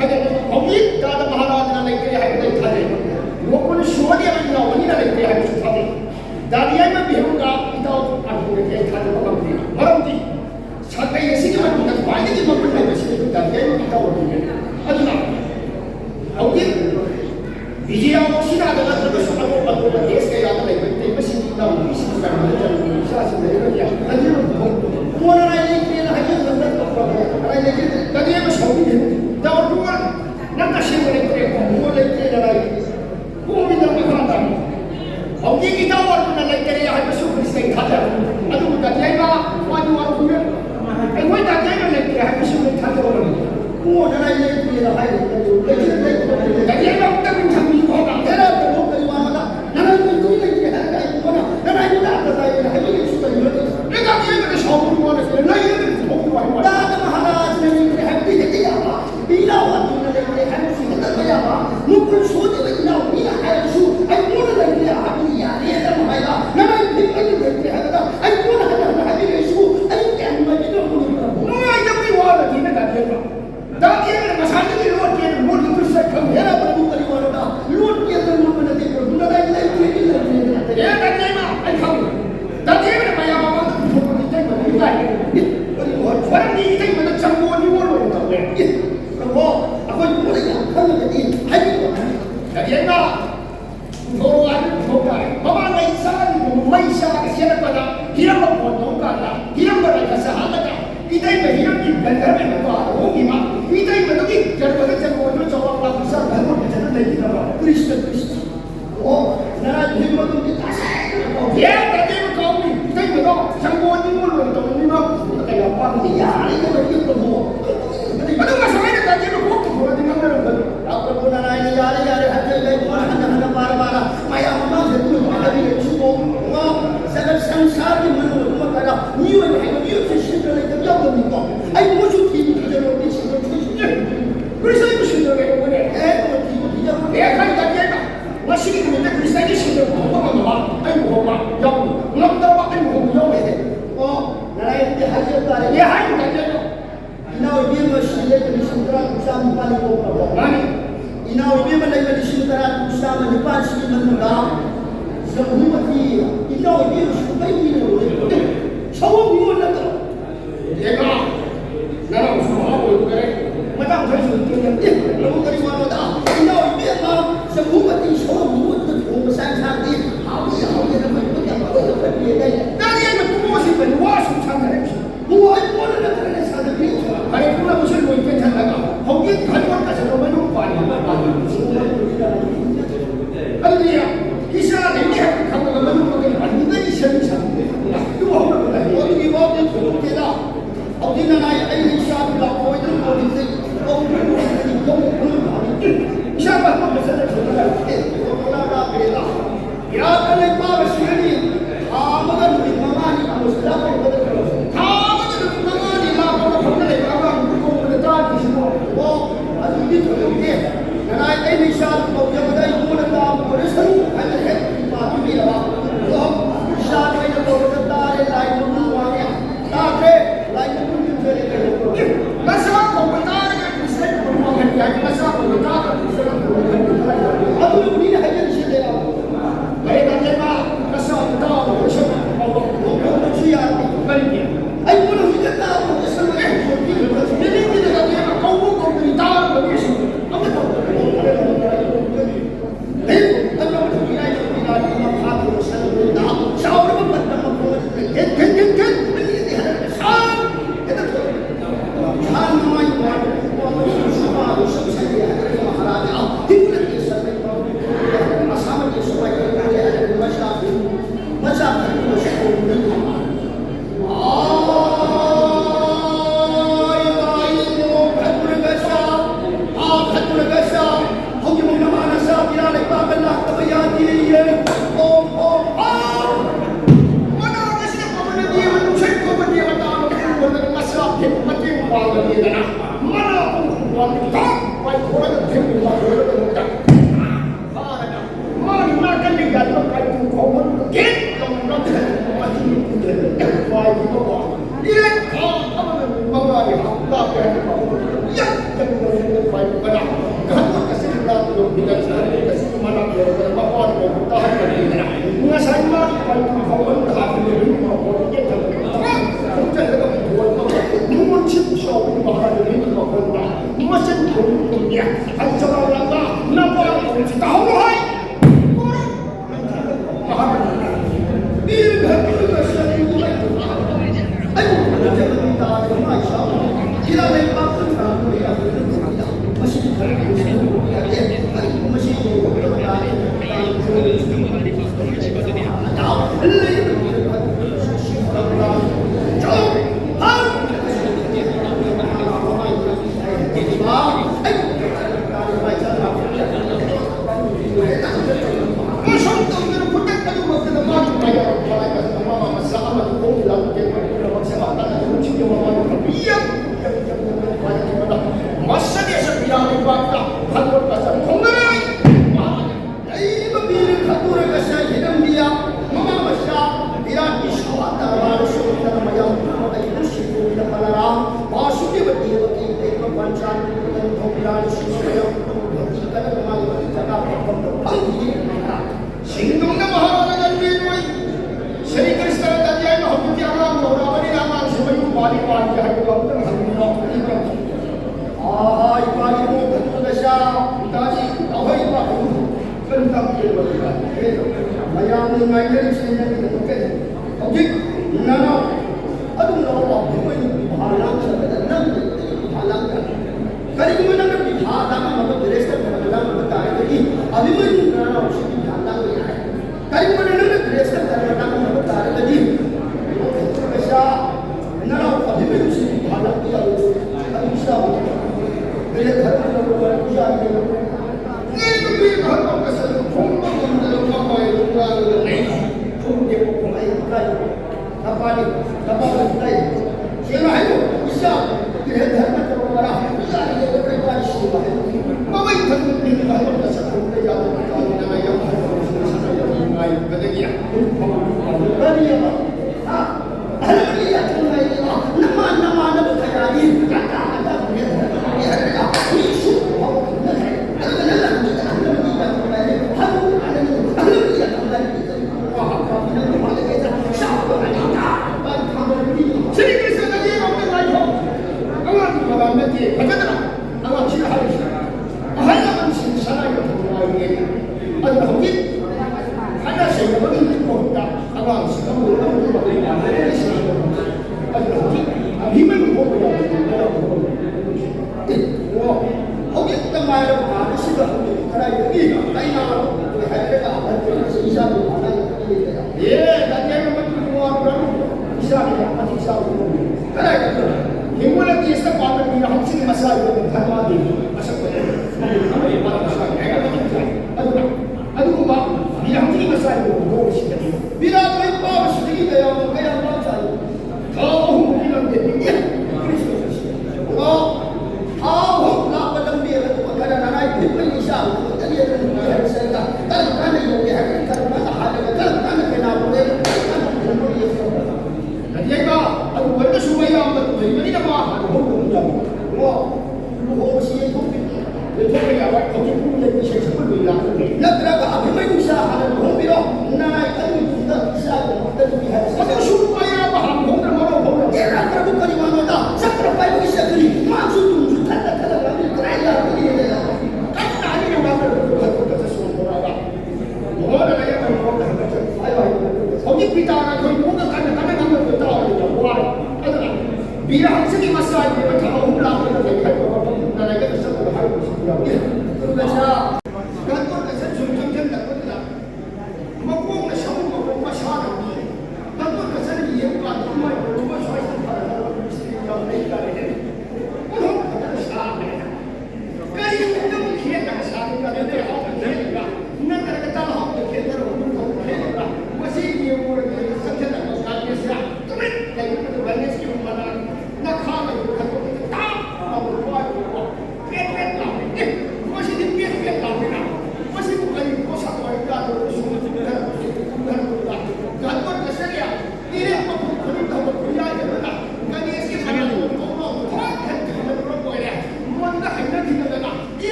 Ada ꯅꯪꯅ ꯁꯦꯝꯕ ꯂꯩꯇ꯭ꯔꯦ ꯀꯣꯡꯕ ꯂꯩꯇ꯭ꯔꯦ ꯅꯔꯥꯏ ꯀꯣꯡꯕꯤꯗꯪ ꯃꯈꯥ ꯇꯥꯏ ꯍꯧꯖꯤꯛ ꯏꯇꯥꯎ ꯑꯗꯨꯅ ꯂꯩꯇ꯭ꯔꯦ ꯍꯥꯏꯕꯁꯨ ꯈ꯭ꯔꯤꯁꯇꯩ ꯊꯥꯖꯕ ꯑꯗꯨꯕꯨ ꯇꯥꯖꯩꯕ ꯋꯥꯗꯨ ꯋꯥꯔꯨꯕ ꯑꯩꯈꯣꯏ ꯇꯥꯖꯩꯕ ꯂꯩꯇ꯭ꯔꯦ ꯍꯥꯏꯕꯁꯨ ꯂꯩ ꯊꯥꯖꯕꯅꯤ ꯀꯣꯡꯅꯔꯥꯏ ꯂꯩꯇ꯭ꯔꯦꯅ ꯍꯥꯏꯔꯤꯕ ꯇꯥꯖꯩꯕ ꯑꯃꯨꯛꯇꯪ ꯊꯝꯕꯤꯌꯨ ꯍꯥꯏꯕ ꯍꯦꯔꯥ ꯀꯩꯅꯣ ꯀꯔꯤ ꯋꯥꯅꯣꯗ ꯅꯔꯥꯏ ꯂꯩꯇ꯭ꯔꯦ ꯍꯥꯏꯔꯒ ꯑꯩꯉꯣꯟꯗ ꯅꯔꯥꯏ ꯂꯥꯛꯇ ꯇꯥꯏꯅ ꯍꯥꯏꯕꯤꯔꯁꯨ ꯀꯩꯅꯣ ꯅꯪ ꯇꯥꯖꯩꯕꯗ ꯁꯥꯎꯕ ꯋꯥꯅꯁꯦ ꯂꯩ ꯇꯥꯗ ꯃꯍꯥꯔꯥꯖꯅ ꯂꯩꯇ꯭ꯔꯦ ꯍꯥꯏꯕꯗꯤ ꯍꯦꯛꯇ ꯌꯥꯕ ꯏꯅꯥꯎ ꯑꯗꯨꯅ ꯂꯩꯇ꯭ꯔꯦ ꯍꯥꯏꯕꯁꯤ ꯍꯦꯛꯇ ꯌꯥꯕ ꯅꯨꯄꯨꯜ ꯁꯣꯗꯕ ꯏꯅꯥꯎ ꯃꯤꯅ ꯍꯥꯏꯔꯁꯨ ꯑꯩꯉꯣꯟꯗ ꯂꯩꯇ꯭ꯔꯦ ꯍꯥꯏꯕꯗꯤ ꯌꯥꯔꯦ ꯑꯗꯨꯝ ꯍꯥꯏꯕ ꯅꯔꯥꯏ ꯐꯤꯜ ꯑꯩꯅ ꯂꯩꯇ꯭ꯔꯦ ꯍꯥꯏꯕꯗ ꯑꯩꯉꯣꯟꯗ ꯍꯟꯅ ꯍꯥꯏꯕꯤꯔꯁꯨ ꯑꯩ ꯀꯌꯥꯝ ꯅꯨꯡꯉꯥꯏꯒꯗꯕꯅꯣ ꯅꯨꯡꯉꯥꯏꯇꯕꯒꯤ ꯋꯥꯗꯗꯤꯅ ꯇꯥꯖꯩꯕ ꯇꯥꯖꯩꯕꯅ ꯉꯁꯥꯏꯗꯒꯤ ꯂꯣꯠꯀꯦꯅ ꯂꯣꯠꯂꯨꯕꯁꯨ ꯈꯪꯗꯦ ꯍꯦꯔꯥ ꯄ꯭ꯔꯚꯨ ꯀꯔꯤ ꯋꯥꯅꯣꯗ ꯂꯣꯠꯀꯦꯅ ꯂꯣꯠꯄ ꯅꯠꯇꯦ ꯄ꯭ꯔꯚꯨ ꯅꯔꯥꯏ ꯂꯩꯇ꯭ꯔꯦ ꯑꯦ ꯇꯥꯖꯩꯕ ꯑꯩ ꯈꯪꯉꯦ ꯇꯥꯖꯩꯕꯅ ꯃꯌꯥꯝ ꯑꯃ ꯄꯨꯊꯣꯛꯄꯗꯤ ꯇꯩꯕꯅ ꯏꯀꯥꯏ ꯃꯔꯝꯗꯤ ꯏꯇꯩꯃꯗ ꯆꯪꯕꯣꯟ ꯅꯤꯉꯣꯜ ꯑꯣꯏꯅ ꯇꯧꯋꯦ ꯀꯩꯅꯣ ꯑꯩꯈꯣꯏ ꯄꯨꯔ ꯌꯥꯝ ꯈꯪꯉꯒꯗꯤ ꯍꯥꯏꯕꯤꯌꯨ ꯀꯔꯤꯅ ꯄꯨꯊꯣꯔꯛꯑꯣ ꯍꯥꯏꯕ ꯄꯨꯊꯣꯛ ꯇꯥꯔꯦ ꯃꯃꯥꯡꯉꯩ ꯆꯥꯔꯤꯕ ꯃꯩ ꯆꯥꯒ ꯁꯦꯠꯂꯛꯄꯗ ꯍꯤꯔꯝꯕ ꯐꯣꯟ ꯇꯧ ꯀꯥꯟꯗ ꯍꯤꯔꯝꯕ ꯔꯥꯏꯀ ꯆꯥꯍꯜꯂꯒ ꯏꯇꯩꯃ ꯍꯤꯔꯝꯒꯤ ꯒꯟꯙꯔꯕ ꯅꯨꯄꯥ ꯍꯣꯡꯈꯤꯕ ꯏꯇꯩꯃꯗꯨꯒꯤ ꯖꯟꯃꯗ ꯆꯪꯕꯣꯟꯗꯨ ꯆꯥꯎꯔꯥꯛ ꯂꯥꯛꯄ ꯆꯥ ꯙꯔꯃ ꯐꯖꯅ ꯂꯩꯈꯤꯗꯕ ꯀ꯭ꯔꯤꯁꯅ ꯀ꯭ꯔꯤꯁꯅ ꯑꯣ ꯅꯔꯥꯏ ꯐꯤꯜꯃꯗꯨꯗꯤ ꯇꯁꯦꯡꯅ ꯀꯧꯈꯤ ꯑꯦ ꯇꯥꯖꯩꯕ ꯀꯧꯏ ꯏꯇꯩꯃꯗꯣ ꯆꯪꯕꯣꯟ ꯅꯤꯉꯣꯜ ꯑꯣꯏꯅ ꯇꯧꯅꯤꯅ ꯀꯌꯥ ꯄꯥꯝꯗꯤ ꯌꯥꯔꯦ ꯄ꯭ꯔꯚꯨ ꯑꯗꯨ ꯉꯁꯥꯏꯅ ꯇꯥꯖꯩꯕ ꯀꯣꯛ ꯄꯨꯊꯣꯛꯑꯗꯤ ꯉꯝꯅꯔꯝꯒꯅꯤ ꯄ꯭ꯔꯚꯨ ꯅꯔꯥꯏꯅ ꯌꯥꯔꯦ ꯌꯥꯔꯦ ꯍꯥꯏꯖꯩ ꯍꯟꯅ ꯄꯥꯔ ꯃꯌꯥꯝ ꯑꯃꯁꯦ ꯑꯗꯨꯝ ꯍꯥꯏꯕꯤꯔꯛꯏꯁꯨ ꯖꯒꯠ ꯁꯪꯁꯥꯔꯒꯤ ꯃꯅꯨꯡꯗ ꯀꯔ ꯃꯤꯑꯣꯏꯕ ꯍꯥꯏꯕ ꯃꯤꯑꯣꯏꯕꯁꯦ ꯁꯤꯟꯗ ꯂꯩꯇꯕ ꯌꯥꯎꯗꯕꯅꯤꯀꯣ ꯑꯩ ꯃꯣꯏꯁꯨ ꯊꯤꯕ ꯊꯤꯖꯔꯣ ꯁꯤꯟꯗ ꯀ꯭ꯔꯤꯁꯇꯩꯕꯨ ꯁꯤꯟꯗ ꯂꯩꯔꯝꯒꯅꯤ ꯊꯤꯕ ꯊꯤꯖꯔꯣ ꯈꯔ ꯇꯥꯖꯩꯕ ꯉꯁꯤꯒꯤ ꯅꯨꯃꯤꯠꯇ ꯀ꯭ꯔꯤꯁꯇꯩꯒꯤ ꯁꯤꯟꯗ ꯄꯨꯊꯣꯛꯄ ꯉꯝꯗꯕ ꯑꯩꯕꯨ ꯍꯣꯡꯕ ꯌꯥꯎꯏ ꯉꯝꯗꯕ ꯑꯩꯕꯨ ꯍꯣꯡꯕ ꯌꯥꯎꯏ ꯑꯣ ꯅꯔꯥꯏꯅꯗꯤ ꯍꯥꯏꯖꯕ ꯇꯥꯔꯦ ꯍꯥꯏꯌꯨ ꯇꯥꯖꯩꯕ ꯏꯅꯥꯎ ꯏꯕꯦꯝꯃ ꯁꯤ ꯂꯩꯕ ꯂꯤꯁꯤꯡ ꯇꯔꯥ ꯀꯨꯟꯊ꯭ꯔꯥ ꯅꯤꯄꯥꯜ ꯄꯣꯛꯈ꯭ꯔꯕꯣ ꯃꯥꯅꯤ ꯏꯅꯥꯎ ꯏꯕꯦꯝꯃ ꯂꯩꯕ ꯂꯤꯁꯤꯡ ꯇꯔꯥ ꯀꯨꯟꯊ꯭ꯔꯥ ꯅꯤꯄꯥꯜꯁꯤꯒꯤ ꯃꯅꯨꯡꯗ ꯖꯃꯨꯃꯇꯤ ꯏꯅꯥꯎ ꯏꯕꯦꯝꯃꯁꯨ ꯀꯩ ꯃꯤꯅꯣ ꯁꯑꯣꯡ ꯃꯤꯉꯣꯟ ꯅꯠꯇ꯭ꯔꯣ ꯌꯦꯡꯉꯣ ꯅꯔꯥꯎꯁꯨ ꯃꯍꯥꯎ ꯑꯣꯏꯈ꯭ꯔꯦ ꯃꯇꯥꯡ ꯈꯔꯁꯨ ꯏꯇꯦ ꯂꯧ ꯀꯔꯤ ꯋꯥꯅꯣꯗ ꯏꯅꯥꯎ ꯏꯕꯦꯝꯃ ꯖꯃꯨꯃꯇꯤ ꯁꯑꯣꯡ ꯃꯤꯉꯣꯟꯗ ꯊꯣꯡꯕ ꯆꯥꯛ ꯏꯟꯁꯥꯡꯗꯤ ꯍꯥꯎꯏ ꯍꯥꯎꯏꯅ ꯃꯇꯝ ꯌꯥꯝ ꯇꯣꯏꯅ ꯐꯠꯄꯤꯌꯦ ꯅꯪ ꯑꯩꯅ ꯇꯨꯝꯃꯣꯁꯤ ꯀꯔꯤ ꯋꯥꯁꯨ ꯁꯥꯟꯅꯔꯛꯈꯤ ꯍꯣꯏ ꯃꯣꯟꯅ ꯅꯠꯇ꯭ꯔꯒ ꯁꯥꯟꯅꯕꯤ ꯍꯔꯦ ꯄꯨꯝꯅꯃꯛꯁꯨ ꯂꯣꯏ ꯄꯦꯟꯊꯜꯂꯒ ꯍꯧꯖꯤꯛ ꯈꯟꯕ ꯀꯁꯟꯕ ꯃꯅꯨꯡ ꯄꯥꯜꯂꯤ ꯑꯗꯨꯗꯤ ꯏꯁꯥ ꯂꯩꯅꯤ ꯍꯥꯏꯕ ꯈꯪꯕꯒ ꯃꯅꯨꯡ ꯀꯩ ꯄꯥꯟꯅꯤꯡꯗ ꯏꯁꯟ ꯁꯥꯟꯅꯩ ꯑꯗꯨ ꯍꯧꯔꯒ ꯂꯩ ꯑꯗꯨꯒꯤ ꯋꯥꯗꯤ ꯊꯣꯛꯇꯦꯗ ꯍꯧꯖꯤꯛ ꯅꯅꯥꯏ ꯑꯩꯅ ꯏꯁꯥꯗꯨ ꯂꯥꯛꯑꯣꯏꯗꯅ ꯇꯧꯔꯤꯁꯦ ꯏꯁꯥ ꯄꯥꯟꯕ ꯐꯖꯅ ꯊꯣꯛꯂꯒ ꯏꯔꯥꯛꯇ ꯂꯩꯄꯥꯛ ꯑꯁꯤꯒꯤ ꯊꯥ ꯑꯃꯒ ꯅꯨꯃꯤꯠ ꯃꯉꯥꯅꯤ ꯃꯁꯤꯗ ꯐꯪꯕꯗ ꯊꯥ ꯑꯃꯒ ꯅꯨꯃꯤꯠ ꯃꯉꯥꯅꯤ ꯂꯥꯛꯄ ꯃꯐꯝꯗ ꯂꯩꯕ ꯑꯉꯥꯡ ꯀꯣꯡꯕꯗ ꯇꯥꯈꯤꯁꯤꯅꯣ ꯑꯣ ꯑꯗꯨꯗꯤ ꯊꯣꯛꯂꯛꯇꯦ ꯅꯅꯥꯏ ꯑꯩꯅ ꯏꯁꯥꯗꯨ ꯇꯧꯖꯕꯗ ꯑꯩꯉꯣꯟꯗ ꯇꯥꯕ ꯑꯣꯏꯔꯁꯅꯨ ꯍꯥꯏꯅ ꯍꯦꯛ ꯄꯥꯕꯤꯔꯕ ꯑꯗꯣ ꯏꯁꯥꯗ ꯑꯩꯅ ꯇꯧꯕꯗ ꯇꯥꯔꯦ ꯂꯥꯏ ꯃꯃꯨꯡ ꯋꯥꯡꯉꯦ ꯇꯥꯗ꯭ꯔꯦ ꯂꯥꯏ ꯃꯃꯨꯡ ꯌꯨꯝꯖꯔꯦ ꯀꯩꯅꯣ ꯃꯁꯥ ꯀꯧꯕ ꯇꯥꯔꯒ ꯀ꯭ꯔꯤꯁꯇꯩ ꯋꯥꯡꯍꯟꯒꯦ ꯍꯥꯏ ꯃꯁꯥ ꯀꯧꯕ ꯇꯥꯔꯒ ꯀ꯭ꯔꯤꯁꯇꯩ ꯋꯥꯡꯍꯟꯒꯦ ꯑꯗꯨꯅ ꯃꯤꯅ ꯍꯥꯏꯖꯔꯤꯁꯦ ꯂꯩ ꯇꯥꯖꯩꯕ ꯅꯁꯥ ꯇꯥꯕ ꯑꯣꯏꯔꯁꯅꯨ ꯂꯧꯊꯣꯛꯄꯁꯨ ꯌꯥꯔꯦ ꯀꯔꯤꯒꯤ ꯑꯩꯉꯣꯟꯗ ꯍꯧꯖꯤꯛꯇ ꯇꯥꯕ ꯑꯣꯏꯔꯁꯅꯨ ꯃꯤꯅꯤꯡꯒꯤꯗ ꯇꯥꯖꯩꯕ ꯀꯧꯕ ꯀꯧꯕꯗꯤ ꯇꯥꯔꯒ ꯁꯨ ꯑꯃ ꯆꯥꯎꯔꯕ ꯃꯇꯝ Singdong na mahalaga ng Pinoy. Seri Kristal tadi ay mahuti ang mga mura ni naman sa may bali-bali kahit wala ko ng hangin. Ay, bali mo na siya. Dati away pa ko. Kantang kilo ba? Mayaman ngay na siya niya dito kay. Okay, nana. Anong nawa? May halang sa kanan. Halang ka. Kali mo na halang ang mga direkta na lang tayo dito. Abi mo yung nana siya halang niya. Kali mo na direkta na lang mga tayo dito. Kaya nana abi mo yung siya halang niya. Ano siya? Kaya kaya na ko siya niya. Ngayon bilang ako kasi kung magandang kamay ng kung di mo kumain kayo. Kapag tayo. Siya na kayo. Isa. Kaya na ko wala. Isa na ko rin siya. Maway tanong din kayo sa kanya yaw na ngayon. Sa ngayon kadagya. Kaya ba? Ha? Alam niya kung ngayon naman na kakayanin. Kakaada ko niya.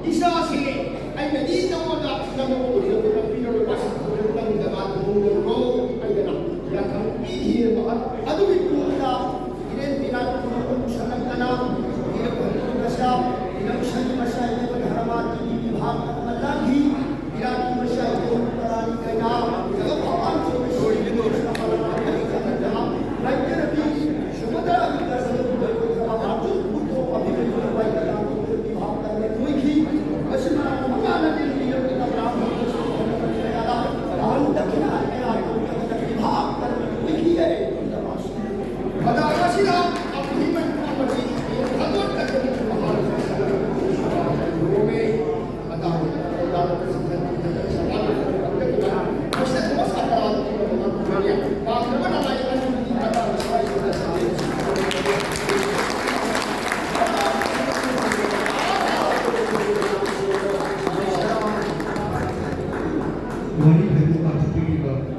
이사시 아이가 이 정도가 지나고 우리가 필요로 가서 그런다가 동료로 아이가 약간 이해가 아주 있구나 이런 비난 상담가나 이런 것이야 이런 시험이 마셔야 되는 하나만 이 비방 말랑이 이런 것이야 이런 거라니까요 내가 바람 좀 소리도 하나 하니까 라이트를 Shubhada की तरफ से अब आप जो तो अभी भी जो भाई का नाम तो विभाग करने कोई भी वैसे ना मंगाना नहीं लिया कि तब राम ज्यादा हम दक्षिणा है आप विभाग करने कोई भी है बता आशीरा अब ही में पहुंची भगवान का जो महान वो में बता दादा के सवाल उससे बहुत सारा बात करना है 원이 되고 가족들이가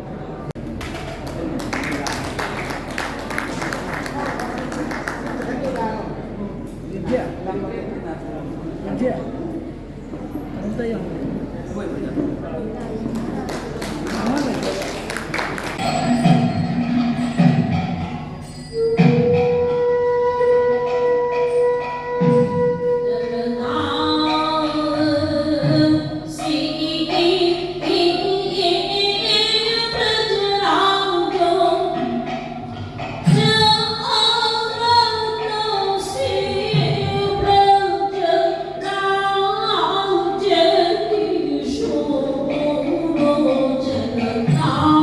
Ah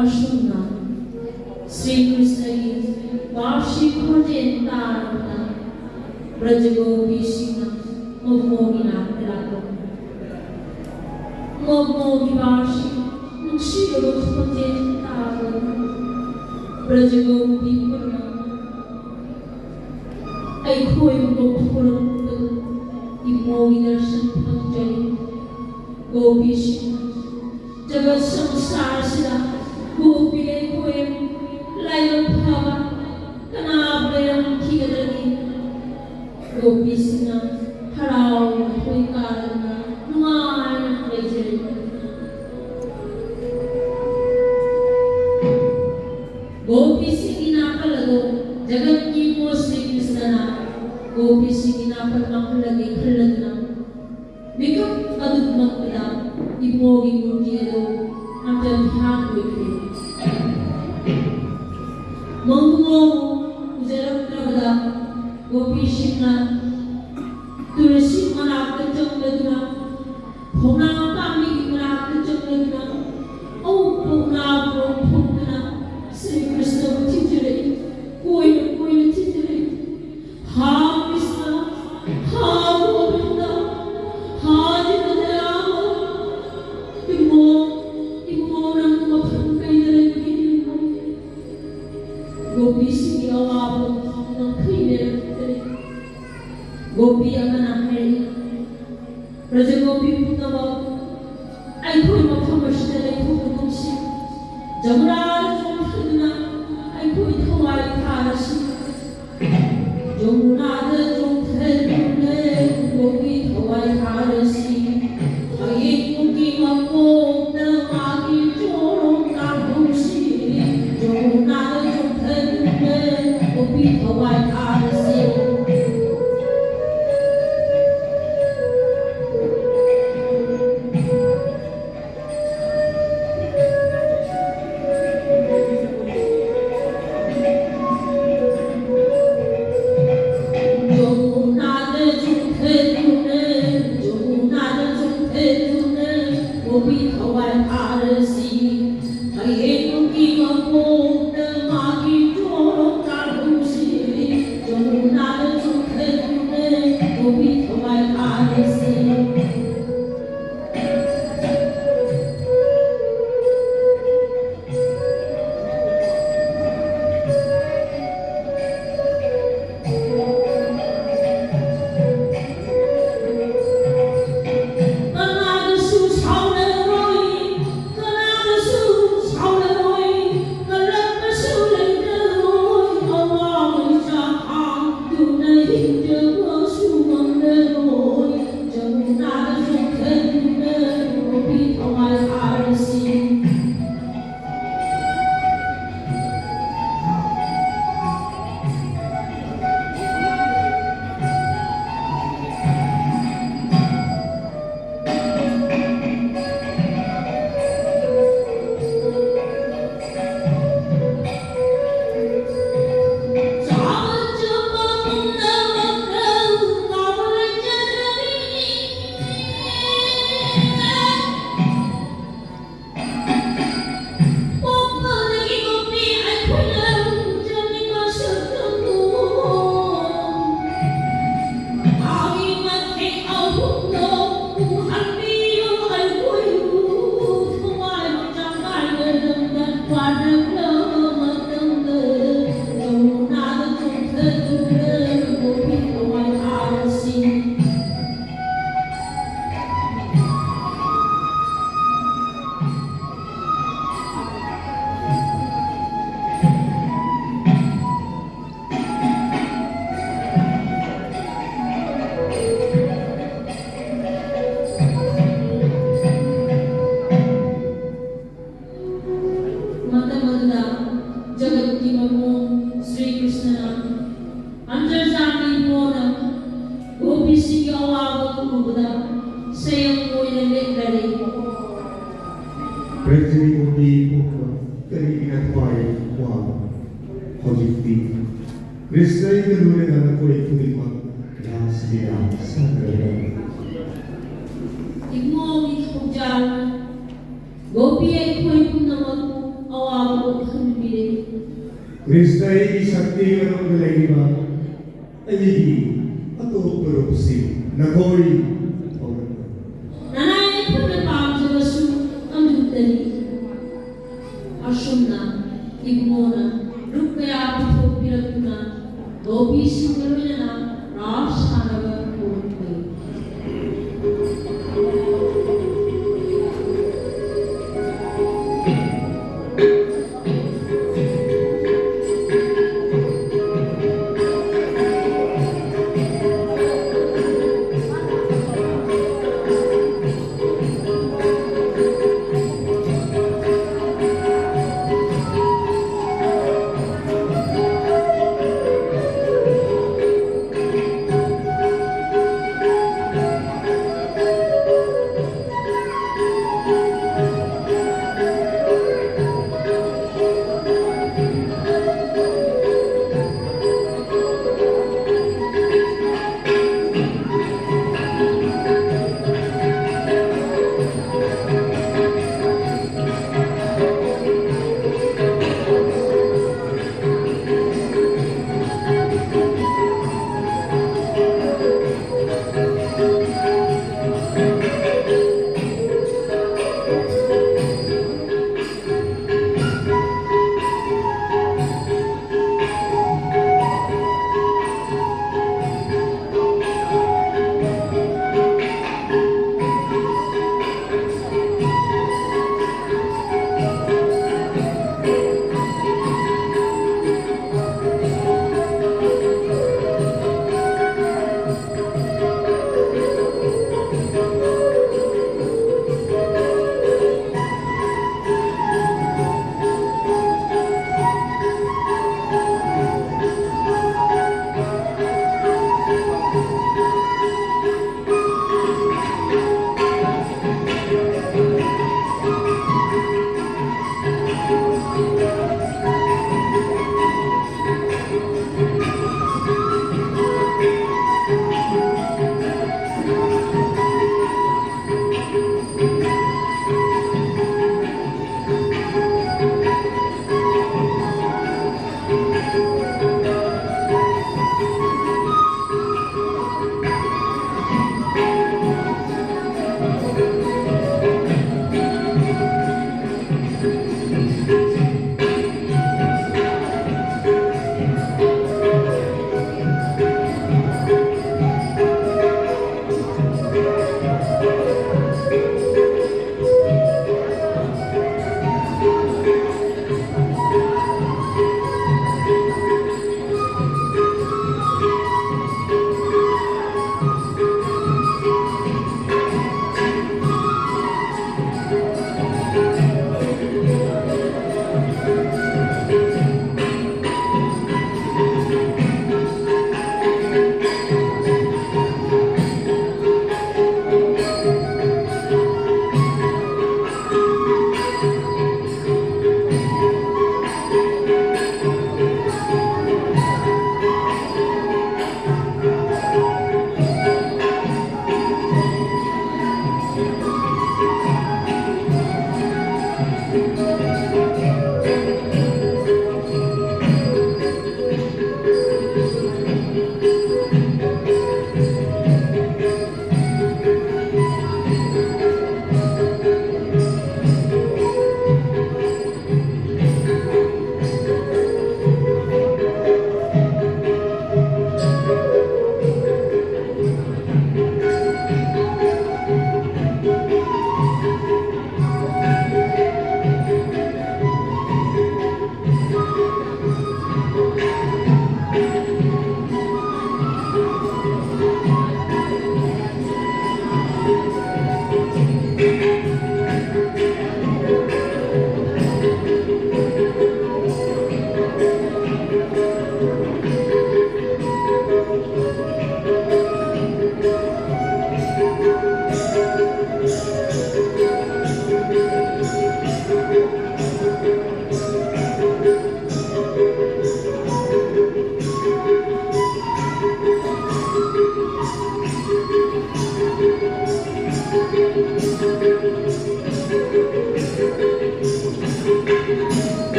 असुना श्री कृष्ण की वार्षिक भोजन तारना ब्रजगोपी सिंह मोगी नाटक मोगी वार्षिक नुशीलो भोजन तारना ब्रजगोपी पुरना आई कोई गोपुरम मोगी दर्शन पंचली गोपी सिंह जगत संसार सिदा गोपी कोई लाइव भावा तनाव लेम खिगदनी गोपी सिंह हराव कोई कारण नुआन लेजरे गोपी सिंह नापल दो जगत की मो श्री कृष्ण ना गोपी सिंह नापल नापल लगे खलदना बिकम अदुक मकदा इमोगी मूर्ति दो अंतर ध्यान होते मंगो उजरक रबदा गोपी सिंह तुलसी मनाक चंगदना भोना पामी मनाक चंगदना ओ भोना भोना श्री कृष्ण चितरे कोई चितरे हा कृष्ण हा गोविंद हा जितराम इमो नम मफन कैदरे गोपी सिंह आवाब गोपी अगना है ब्रजगोपी पुतवा आई कोई मफम बशले फुकुसी जमुना जोखना आई कोई थवाई थारसी जमुना जोखने गोपी थवाई थारसी आई कुकी मको नमागी जोरो काढुसी जमुना जोखने गोपी थवाई थारसी Gopi ay ko'y punaman awa Krista'y sakti ng galaiba, ayigi at upuruksi na ko'y Nanay ko na pangjawasu ang dutali. Asyong na, igmona, rupaya pato pinaguna, dobi siguro niya na, raas hanaga po kayo.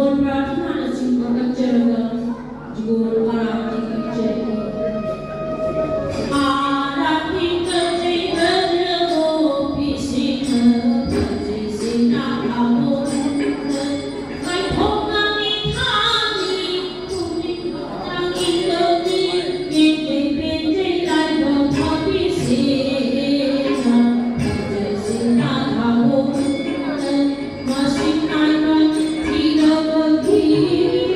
Jigol Pratana Simba Kacaraga, Jigol Arati Kacari. Arati Kacari Kacarago, Pisina, Kacina Kamo, Kai Tongani Tani, Kuni Tangi Lodi, Gete Pente Lai Bom Pisina, Kacina Kamo, Masih Naiman Tidak Bagi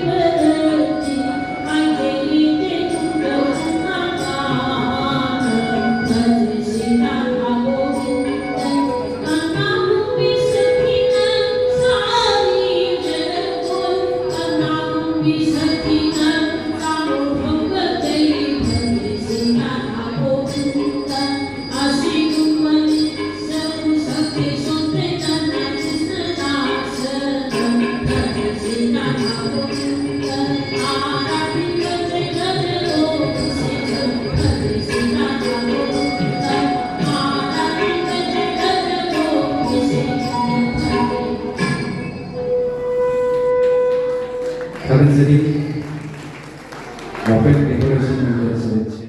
Berhenti, Kaiti Tidak Makan, Kacina Kamo, Kanamu bisa kita sari jengkol, Kanamu bisa kita sambung pengerti, Kacina Kamo, Asik kuman sebu sakti sampai tanah senasa, Kacina Kamo, Arah kita jengkol, Kacina Kamo, Arah kita jengkol, 다른 세리, 모백 데코레이션 문제에서